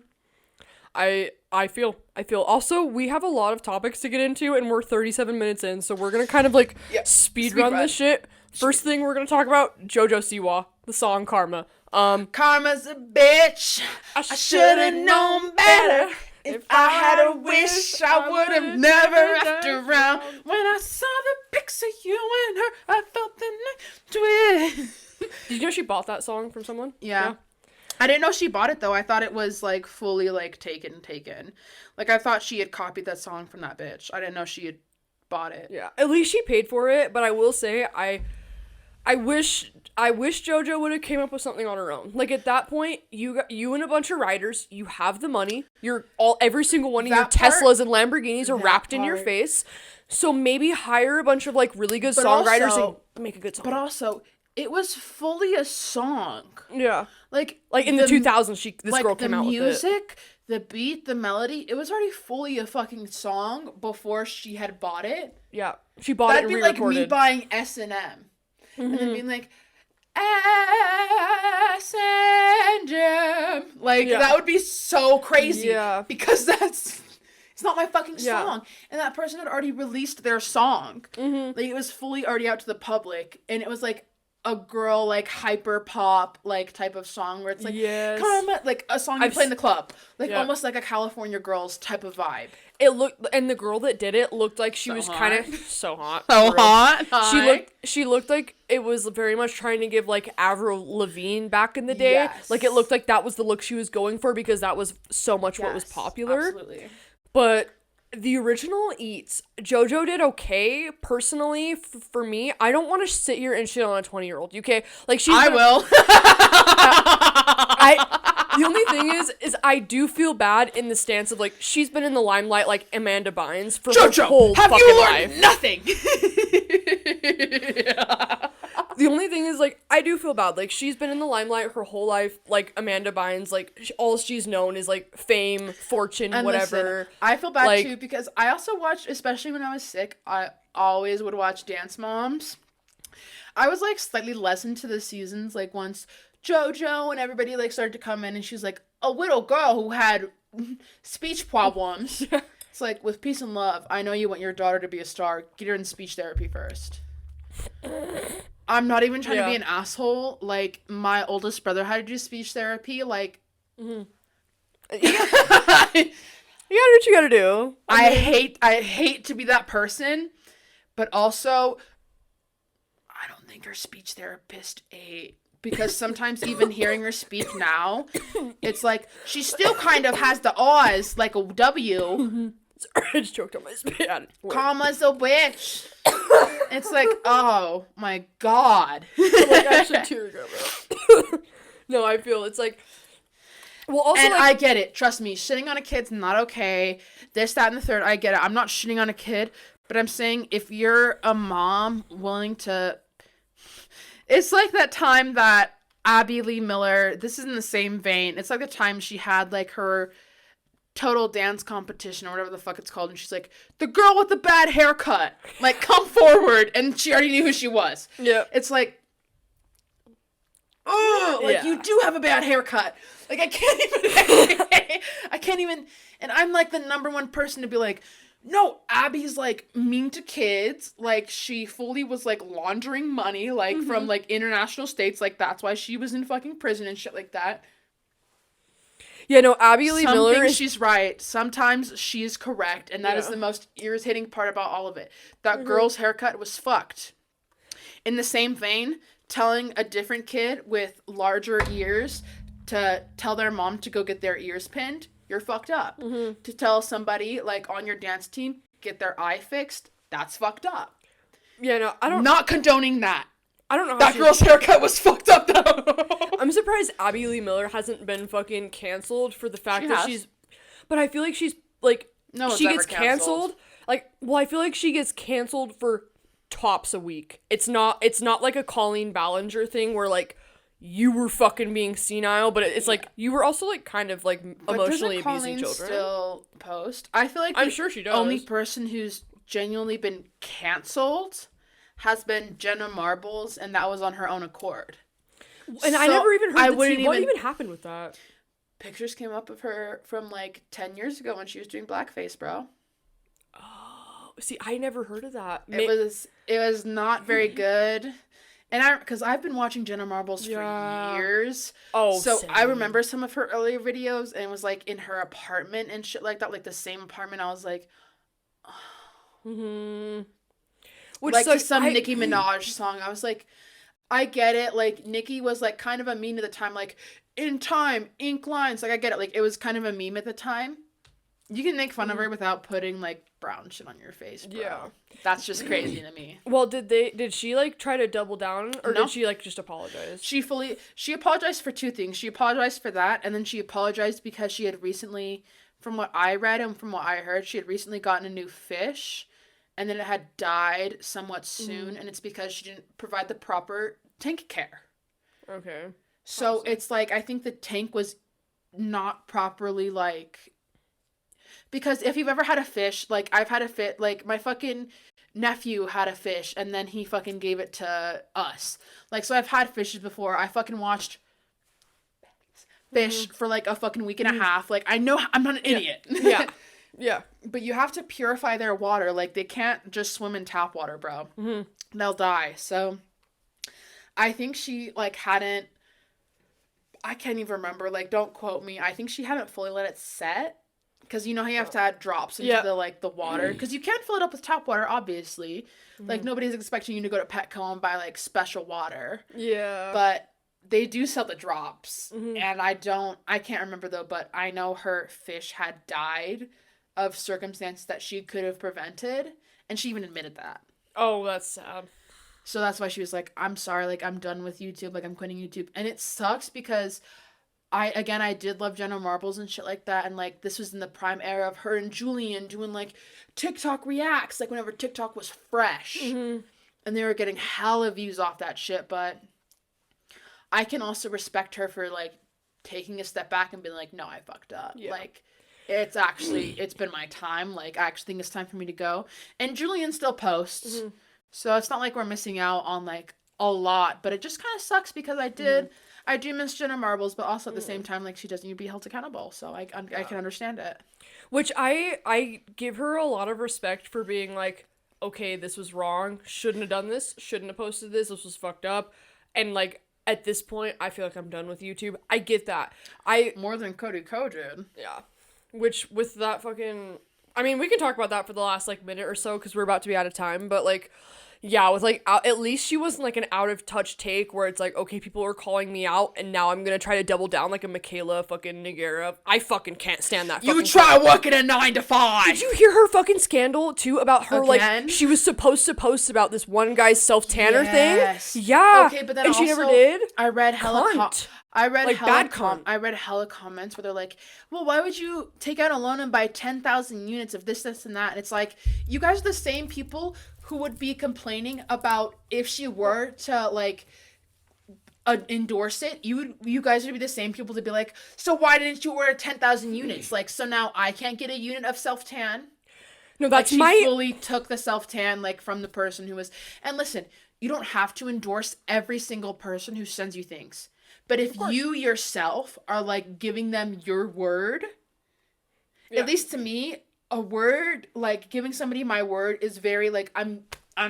I feel. Also, we have a lot of topics to get into, and we're 37 minutes in, so we're gonna kind of like speed run this shit. First thing we're gonna talk about, JoJo Siwa, the song Karma. Karma's a bitch. I should've known better. If I had a wish, I would've never left around. When I saw the pics of you and her, I felt the twist. Did you know she bought that song from someone? Yeah. I didn't know she bought it, though. I thought it was, like, fully, like, taken. Like, I thought she had copied that song from that bitch. I didn't know she had bought it. Yeah. At least she paid for it, but I will say, I wish JoJo would have came up with something on her own. Like, at that point, you and a bunch of writers, you have the money. Every single one of your Teslas and Lamborghinis are wrapped in your face. So maybe hire a bunch of, like, really good songwriters and make a good song. But also... It was fully a song. Yeah. Like in the 2000s, this girl came out with it. The music, the beat, the melody, it was already fully a fucking song before she had bought it. Yeah. She bought it and re-recorded. That'd be like me buying S&M. Mm-hmm. And then being like, S&M. Like, that would be so crazy. Yeah. Because it's not my fucking song. And that person had already released their song. Mm-hmm. Like, it was fully already out to the public. And it was like, a girl, like, hyper pop, like, type of song where it's like, Karma, like, a song you play in the club. Like, almost like a California Girls type of vibe. It looked, and the girl that did it looked like she was kind of, so hot. So hot. She looked like it was very much trying to give, like, Avril Lavigne back in the day. Yes. Like, it looked like that was the look she was going for because that was so much what was popular. Absolutely. But... The original Eats, JoJo did okay, personally, for me. I don't want to sit here and shit on a 20-year-old, okay? Like, I will. The only thing is I do feel bad in the stance of, like, she's been in the limelight like Amanda Bynes for her whole fucking life. Have you learned nothing? The only thing is, like, I do feel bad. Like, she's been in the limelight her whole life. Like, Amanda Bynes, like, all she's known is, like, fame, fortune, and whatever. Listen, I feel bad, like, too, because I also watched, especially when I was sick, I always would watch Dance Moms. I was, like, slightly less into the seasons, like, once JoJo and everybody, like, started to come in, and she was, like, a little girl who had speech problems. It's like, with peace and love, I know you want your daughter to be a star. Get her in speech therapy first. I'm not even trying to be an asshole. Like, my oldest brother had to do speech therapy. Like, you gotta do what you gotta do. I hate to be that person, but also, I don't think her speech therapist because sometimes even hearing her speak now, it's like, she still kind of has the O's like a W. Sorry, I just choked on my spit. Comma's a bitch. It's like, oh my god. Like, actually, tearjerker. No, I feel it's like, well, also, and like, I get it. Trust me, shitting on a kid's not okay. This, that, and the third. I get it. I'm not shitting on a kid, but I'm saying if you're a mom willing to, it's like that time that Abby Lee Miller. This is in the same vein. It's like the time she had like her total dance competition or whatever the fuck it's called, and she's like, the girl with the bad haircut, like, come forward, and she already knew who she was. Yeah. It's like, oh, like, you do have a bad haircut. Like, I can't even, and I'm like the number one person to be like, no, Abby's like mean to kids. Like, she fully was like laundering money, like, from like international states. Like, that's why she was in fucking prison and shit like that. Yeah, no, Abby Lee Miller is... she's right. Sometimes she's correct, and that is the most irritating part about all of it. That girl's haircut was fucked. In the same vein, telling a different kid with larger ears to tell their mom to go get their ears pinned, you're fucked up. To tell somebody, like, on your dance team, get their eye fixed, that's fucked up. Yeah, no, I don't... Not condoning that. I don't know how that girl's haircut was fucked up, though. I'm surprised Abby Lee Miller hasn't been fucking canceled for the fact that she's... But I feel like she's, like... No one's she ever gets canceled. Like, well, I feel like she gets canceled for tops a week. It's not like a Colleen Ballinger thing where, like, you were fucking being senile, but it's like, you were also, like, kind of, like, emotionally abusing children. Still post? I feel like I'm sure she does. The only person who's genuinely been canceled has been Jenna Marbles, and that was on her own accord. And so I never even heard what even happened with that. Pictures came up of her from like 10 years ago when she was doing blackface, bro. Oh, see, I never heard of that. It was not very good. And because I've been watching Jenna Marbles for years. Oh, so same. I remember some of her earlier videos, and it was like in her apartment and shit like that, like the same apartment. I was like, Which like to some Nicki Minaj song. I was like, I get it. Like, Nicki was like kind of a meme at the time, like, in time, ink lines. Like, I get it. Like, it was kind of a meme at the time. You can make fun of her without putting like brown shit on your face, bro. Yeah. That's just crazy to me. Well, did she like try to double down, or did she like just apologize? She apologized for two things. She apologized for that, and then she apologized because she had recently, from what I read and from what I heard, she had recently gotten a new fish. And then it had died somewhat soon, and it's because she didn't provide the proper tank care. Okay. So it's like, I think the tank was not properly, like... Because if you've ever had a fish, like, I've had a fish, like, my fucking nephew had a fish, and then he fucking gave it to us. Like, so I've had fishes before. I fucking watched fish for, like, a fucking week and a half. Like, I know, I'm not an idiot. Yeah. Yeah. But you have to purify their water. Like, they can't just swim in tap water, bro. They'll die. So, I think she, like, hadn't... I can't even remember. Like, don't quote me. I think she hadn't fully let it set. Because you know how you have to add drops into the, like, the water? Because you can't fill it up with tap water, obviously. Like, nobody's expecting you to go to Petco and buy, like, special water. Yeah. But... they do sell the drops. And I can't remember, though, but I know her fish had died of circumstances that she could have prevented, and she even admitted that. Oh, that's sad. So that's why she was like, I'm sorry, like, I'm done with YouTube, like, I'm quitting YouTube. And it sucks because I did love Jenna Marbles and shit like that, and, like, this was in the prime era of her and Julian doing, like, TikTok reacts, like, whenever TikTok was fresh. And they were getting hella views off that shit, but I can also respect her for, like, taking a step back and being like, no, I fucked up. Yeah. Like, it's been my time. Like, I actually think it's time for me to go. And Julian still posts. Mm-hmm. So it's not like we're missing out on, like, a lot. But it just kind of sucks because I do miss Jenna Marbles, but also at the same time, like, she doesn't need to be held accountable. So I can understand it. Which I give her a lot of respect for being like, okay, this was wrong. Shouldn't have done this. Shouldn't have posted this. This was fucked up. And, like, at this point, I feel like I'm done with YouTube. I get that. More than Cody Ko did. Yeah. Which, with that fucking... I mean, we can talk about that for the last, like, minute or so, because we're about to be out of time, but, like... Yeah, with, like, at least she wasn't, like, an out-of-touch take where it's like, okay, people are calling me out, and now I'm gonna try to double down like a Michaela fucking Nagara. I fucking can't stand that fucking... You try working a 9 to 5! Did you hear her fucking scandal, too, about her, Again? like, she was supposed to post about this one guy's self-tanner Yes. thing? Yeah. Okay, but then and also, she never did? I read hella... Cunt. I read Like, hella bad cunt. I read hella comments where they're like, well, why would you take out a loan and buy 10,000 units of this, and that? And it's like, you guys are the same people who would be complaining about if she were to, like, endorse it. You guys would be the same people to be like, so why didn't you order 10,000 units? Like, so now I can't get a unit of self-tan? No, that's like, my... She fully took the self-tan, like, from the person who was... And listen, you don't have to endorse every single person who sends you things. But if you yourself are, like, giving them your word, at least to me, a word, like, giving somebody my word is very, like, I'm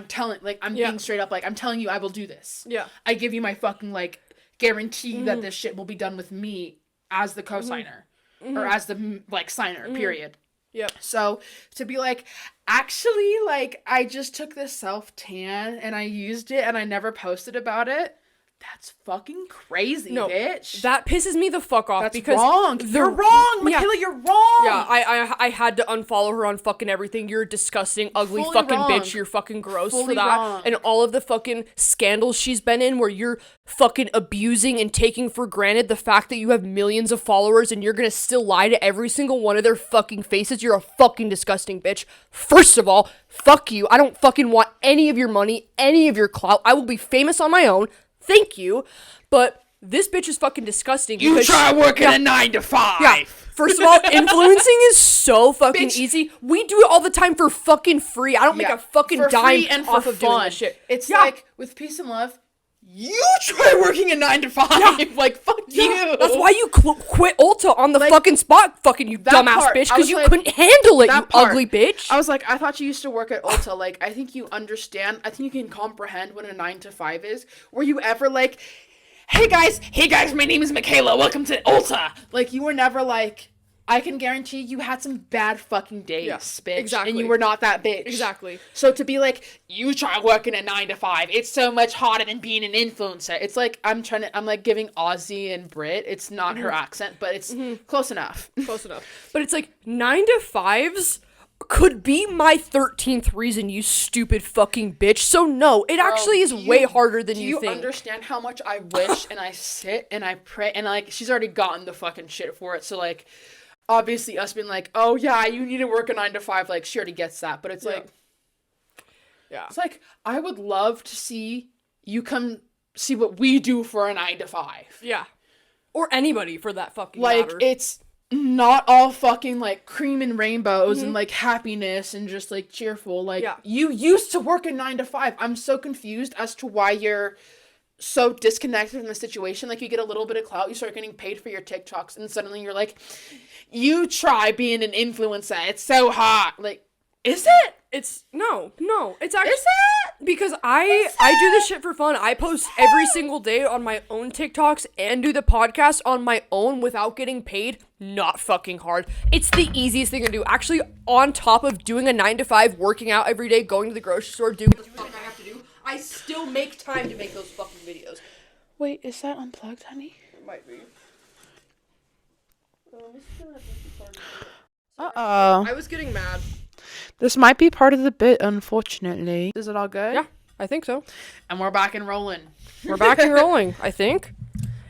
telling, like, I'm being straight up, like, I'm telling you I will do this. Yeah. I give you my fucking, like, guarantee that this shit will be done with me as the co-signer. Or as the, like, signer, period. Yep. So, to be like, actually, like, I just took this self-tan and I used it and I never posted about it. That's fucking crazy, bitch. That pisses me the fuck off. That's because wrong. You're wrong, Michaela. You're wrong. Yeah, I had to unfollow her on fucking everything. You're a disgusting, ugly Fully fucking wrong. bitch. You're fucking gross Fully for that. wrong. And all of the fucking scandals she's been in where you're fucking abusing and taking for granted the fact that you have millions of followers and you're gonna still lie to every single one of their fucking faces. You're a fucking disgusting bitch. First of all, fuck you. I don't fucking want any of your money, any of your clout. I will be famous on my own. Thank you, but this bitch is fucking disgusting. You try working a 9 to 5. Yeah. First of all, influencing is so fucking Bitch. easy. We do it all the time for fucking free. I don't make a fucking for dime free and off for of doing fun. this shit. It's like, with peace and love, you try working a 9 to 5. Like, fuck you. That's why you quit Ulta on the fucking spot, fucking you dumbass part, bitch, I because was you like, couldn't handle it, you that part, ugly bitch. I was like, I thought you used to work at Ulta. Like, I think you understand. I think you can comprehend what a 9 to 5 is. Were you ever like, hey guys, my name is Michaela. Welcome to Ulta. Like, you were never like, I can guarantee you had some bad fucking days, bitch. exactly. And you were not that bitch. Exactly. So to be like, you try working a 9 to 5, it's so much harder than being an influencer. It's like, I'm like giving Aussie and Brit. It's not her accent, but it's close enough. Close enough. But it's like, 9 to 5s could be my 13th reason, you stupid fucking bitch. So no, it actually is way harder than you think. Do you understand how much I wish and I sit and I pray and, like, she's already gotten the fucking shit for it. So, like, obviously us being like, oh yeah, you need to work a 9 to 5, like, she already gets that. But it's like, it's like, I would love to see you come see what we do for a 9 to 5. Yeah. Or anybody for that fucking like, matter. It's not all fucking, like, cream and rainbows and, like, happiness and just, like, cheerful. Like, you used to work a 9 to 5. I'm so confused as to why you're so disconnected from the situation. Like, you get a little bit of clout, you start getting paid for your TikToks, and suddenly you're like, you try being an influencer. It's so hot. Like, is it? It's no, it's actually Is it? because I do this shit for fun. I post every single day on my own TikToks and do the podcast on my own without getting paid. Not fucking hard. It's the easiest thing to do. Actually, on top of doing a 9 to 5, working out every day, going to the grocery store, doing what the fuck I have to do, I still make time to make those fucking videos. Wait, is that unplugged, honey? It might be. Uh-oh. I was getting mad. This might be part of the bit, unfortunately. Is it all good? Yeah, I think so. And we're back and rolling. We're back and rolling, I think.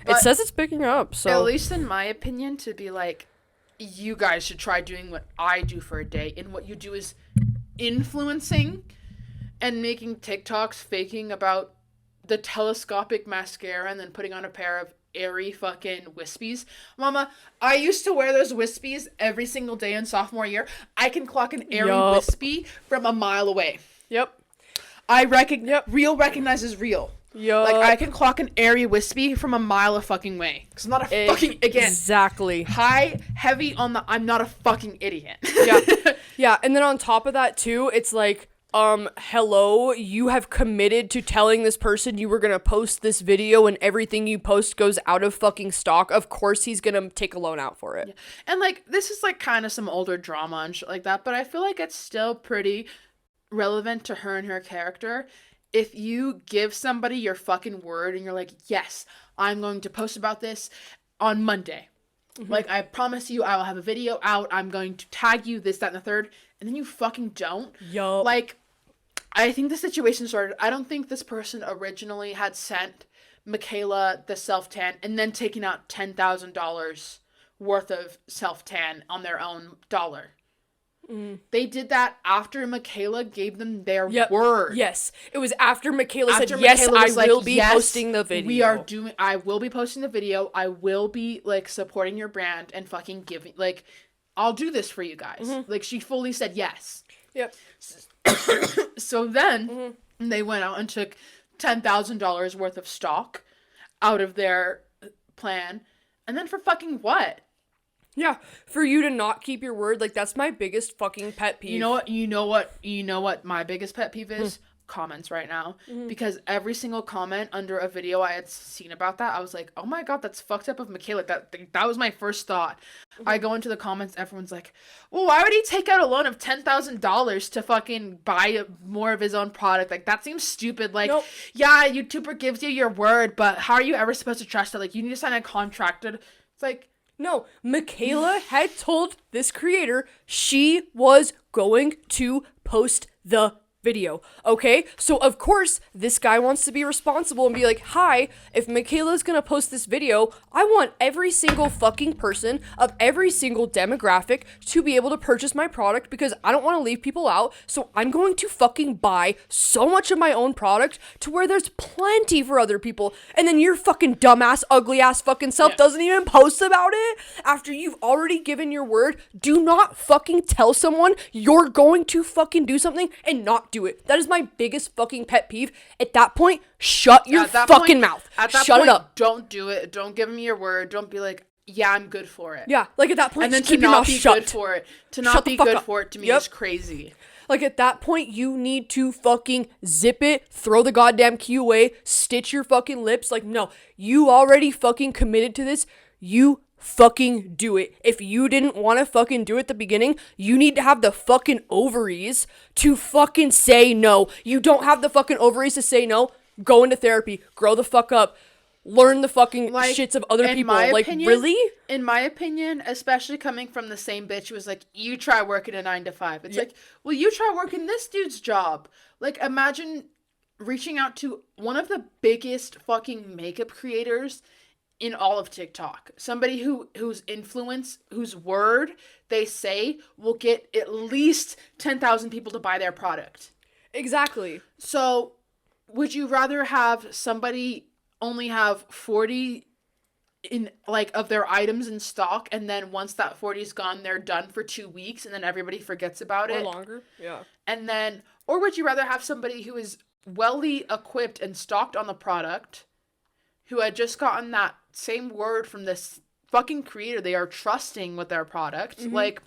But it says it's picking up, so. At least in my opinion, to be like, you guys should try doing what I do for a day. And what you do is influencing and making TikToks faking about the telescopic mascara and then putting on a pair of airy fucking wispies. Mama, I used to wear those wispies every single day in sophomore year. I can clock an airy wispy from a mile away. Yep. Real recognizes real. Yup. Like, I can clock an airy wispy from a mile of fucking way. Because I'm not a fucking, again. Exactly. High, heavy on the, I'm not a fucking idiot. Yeah. Yeah, and then on top of that, too, it's like, hello, you have committed to telling this person you were gonna post this video and everything you post goes out of fucking stock. Of course he's gonna take a loan out for it. Yeah. And, like, this is, like, kind of some older drama and shit like that, but I feel like it's still pretty relevant to her and her character. If you give somebody your fucking word and you're like, yes, I'm going to post about this on Monday. Mm-hmm. Like, I promise you I will have a video out. I'm going to tag you, this, that, and the third. And then you fucking don't. Yup. Like, I think the situation started, I don't think this person originally had sent Michaela the self-tan and then taken out $10,000 worth of self-tan on their own dollar. Mm. They did that after Michaela gave them their word. Yes. It was after Michaela said, yes, I will be posting the video. I will be posting the video. I will be, like, supporting your brand and fucking giving, like, I'll do this for you guys. Mm-hmm. Like, she fully said yes. Yep. So then they went out and took $10,000 worth of stock out of their plan. And then for fucking what? Yeah, for you to not keep your word, like, that's my biggest fucking pet peeve. You know what my biggest pet peeve is? Comments right now. Mm-hmm. Because every single comment under a video I had seen about that, I was like, oh my god, that's fucked up of Michaela. That was my first thought. Mm-hmm. I go into the comments, everyone's like, well, why would he take out a loan of $10,000 to fucking buy more of his own product? Like, that seems stupid. Like, nope. Yeah, a YouTuber gives you your word, but how are you ever supposed to trust it? Like, you need to sign a contract. It's like, no, Michaela had told this creator she was going to post the video, okay? So, of course, this guy wants to be responsible and be like, hi, if Michaela's gonna post this video, I want every single fucking person of every single demographic to be able to purchase my product because I don't want to leave people out, so I'm going to fucking buy so much of my own product to where there's plenty for other people, and then your fucking dumbass, ugly-ass fucking self doesn't even post about it after you've already given your word. Do not fucking tell someone you're going to fucking do something and not do it. That is my biggest fucking pet peeve. At that point, shut your fucking mouth. Shut it up. Don't do it. Don't give them your word. Don't be like, yeah, I'm good for it. Yeah, like at that point, and then keep your mouth shut. Good for it. To not be good for it to me is crazy. Like, at that point, you need to fucking zip it, throw the goddamn key away, stitch your fucking lips. Like, no, you already fucking committed to this. You fucking do it. If you didn't want to fucking do it at the beginning, you need to have the fucking ovaries to fucking say no. You don't have the fucking ovaries to say no, go into therapy, grow the fuck up, learn the fucking shits of other people. Like, really? In my opinion, especially coming from the same bitch who was like, you try working a 9 to 5. It's like, well, you try working this dude's job. Like, imagine reaching out to one of the biggest fucking makeup creators in all of TikTok. Somebody whose influence, whose word they say will get at least 10,000 people to buy their product. Exactly. So, would you rather have somebody only have 40 in, like, of their items in stock, and then once that 40 is gone, they're done for 2 weeks, and then everybody forgets about it? Or longer, yeah. And then, or would you rather have somebody who is welly equipped and stocked on the product, who had just gotten that same word from this fucking creator they are trusting with their product? Mm-hmm. Like,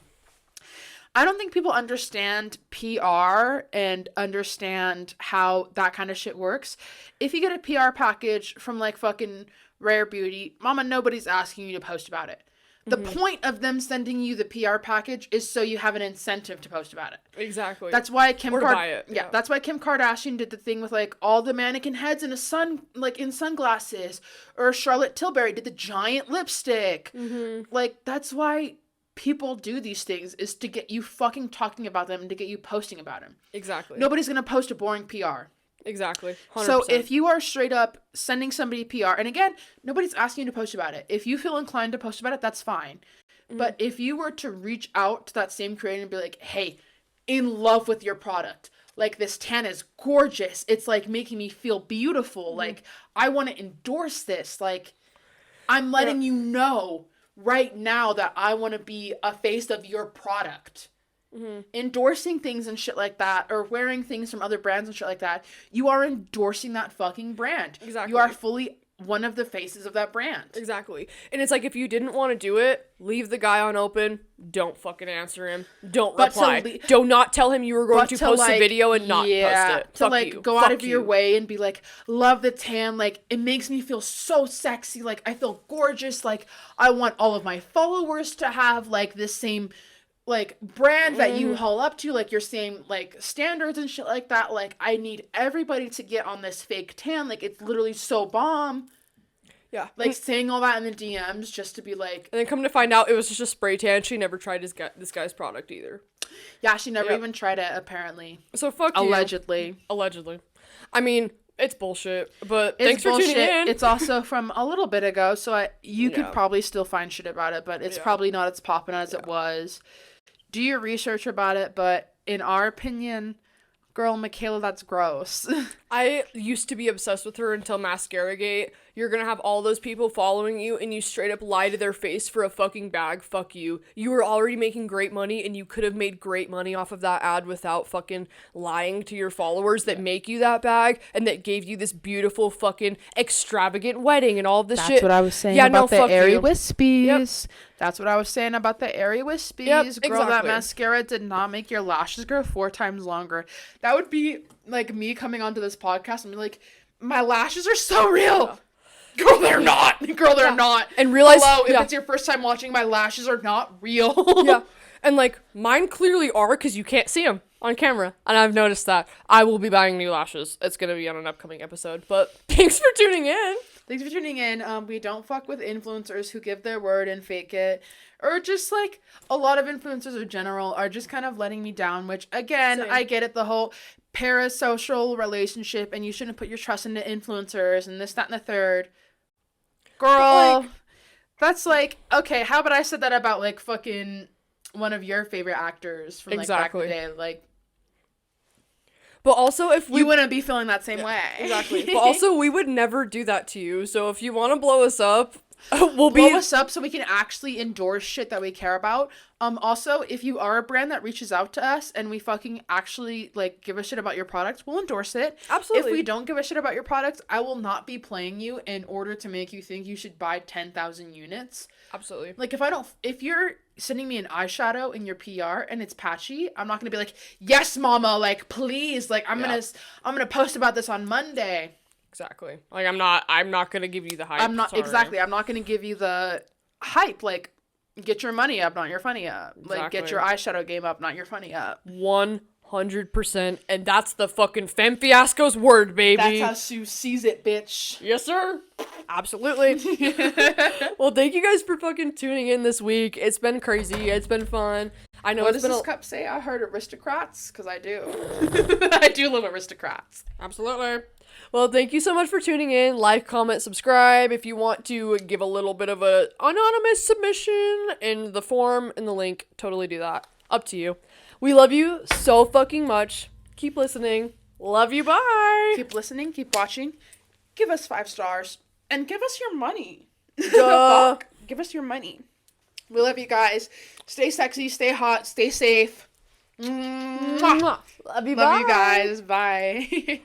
I don't think people understand PR and understand how that kind of shit works. If you get a PR package from, like, fucking Rare Beauty, mama, nobody's asking you to post about it. The point of them sending you the PR package is so you have an incentive to post about it. Exactly. That's why buy it. Yeah, that's why Kim Kardashian did the thing with, like, all the mannequin heads in in sunglasses, or Charlotte Tilbury did the giant lipstick. Mm-hmm. Like, that's why people do these things, is to get you fucking talking about them and to get you posting about them. Exactly. Nobody's gonna post a boring PR. Exactly. 100%. So if you are straight up sending somebody PR, and again, nobody's asking you to post about it. If you feel inclined to post about it, that's fine. Mm-hmm. But if you were to reach out to that same creator and be like, hey, in love with your product, like, this tan is gorgeous. It's, like, making me feel beautiful. Like, I want to endorse this. Like, I'm letting you know right now that I want to be a face of your product. Endorsing things and shit like that, or wearing things from other brands and shit like that, you are endorsing that fucking brand. Exactly. You are fully one of the faces of that brand. Exactly. And it's like, if you didn't want to do it, leave the guy on open. Don't fucking answer him. Don't reply. Do not tell him you were going to post a video and not post it. To, like, go out of your way and be like, love the tan. Like, it makes me feel so sexy. Like, I feel gorgeous. Like, I want all of my followers to have, like, this same, like, brand that you haul up to, like, your same, like, standards and shit like that. Like, I need everybody to get on this fake tan. Like, it's literally so bomb. Yeah. Like, saying all that in the DMs just to be like... And then come to find out, it was just a spray tan. She never tried this guy's product either. Yeah, she never even tried it, apparently. So fuck you. Allegedly. I mean, it's bullshit, but thanks for tuning in. It's also from a little bit ago, so you could probably still find shit about it, but it's probably not as poppin' as it was. Do your research about it, but in our opinion, girl, Michaela, that's gross. I used to be obsessed with her until Mascaragate. You're gonna have all those people following you, and you straight up lie to their face for a fucking bag. Fuck you. You were already making great money, and you could have made great money off of that ad without fucking lying to your followers that make you that bag, and that gave you this beautiful fucking extravagant wedding and all this shit. That's what I was saying about the Airy Wispies. That's what I was saying about the Airy Wispies. Girl, exactly. That mascara did not make your lashes grow 4 times longer. That would be like me coming onto this podcast and be like, my lashes are so real. Yeah. Girl, they're not. Girl, they're not. And realize, hello, if it's your first time watching, my lashes are not real. Yeah. And, like, mine clearly are, because you can't see them on camera. And I've noticed that. I will be buying new lashes. It's going to be on an upcoming episode. But thanks for tuning in. Thanks for tuning in. We don't fuck with influencers who give their word and fake it. Or just, like, a lot of influencers in general are just kind of letting me down. Which, again, same. I get it. The whole parasocial relationship. And you shouldn't put your trust into influencers. And this, that, and the third. Girl, like, that's like, okay, how about I said that about, like, fucking one of your favorite actors from, like, back in the day, like. But also, if we... You wouldn't be feeling that same way. Exactly. But also, we would never do that to you, so if you want to blow us up, blow us up so we can actually endorse shit that we care about. Also, if you are a brand that reaches out to us and we fucking actually, like, give a shit about your product, we'll endorse it. Absolutely. If we don't give a shit about your product, I will not be playing you in order to make you think you should buy 10,000 units. Absolutely. Like, if you're sending me an eyeshadow in your PR and it's patchy, I'm not gonna be like, yes, mama, like, please, like, I'm gonna post about this on Monday. Exactly. Like, I'm not gonna give you the hype. I'm not gonna give you the hype. Like, get your money up, not your funny up. Exactly. Like, get your eyeshadow game up, not your funny up. 100%. And that's the fucking Femme Fiasco's word, baby. That's how Sue sees it, bitch. Yes, sir. Absolutely. Well, thank you guys for fucking tuning in this week. It's been crazy. It's been fun. I know. What does this cup say? I heard aristocrats, because I do. I do love aristocrats. Absolutely. Well, thank you so much for tuning in. Like, comment, subscribe. If you want to give a little bit of a anonymous submission in the form in the link, totally do that. Up to you. We love you so fucking much. Keep listening. Love you. Bye. Keep listening. Keep watching. Give us 5 stars. And give us your money. Fuck. Give us your money. We love you guys. Stay sexy. Stay hot. Stay safe. Mwah. Love you. Love you guys. Bye.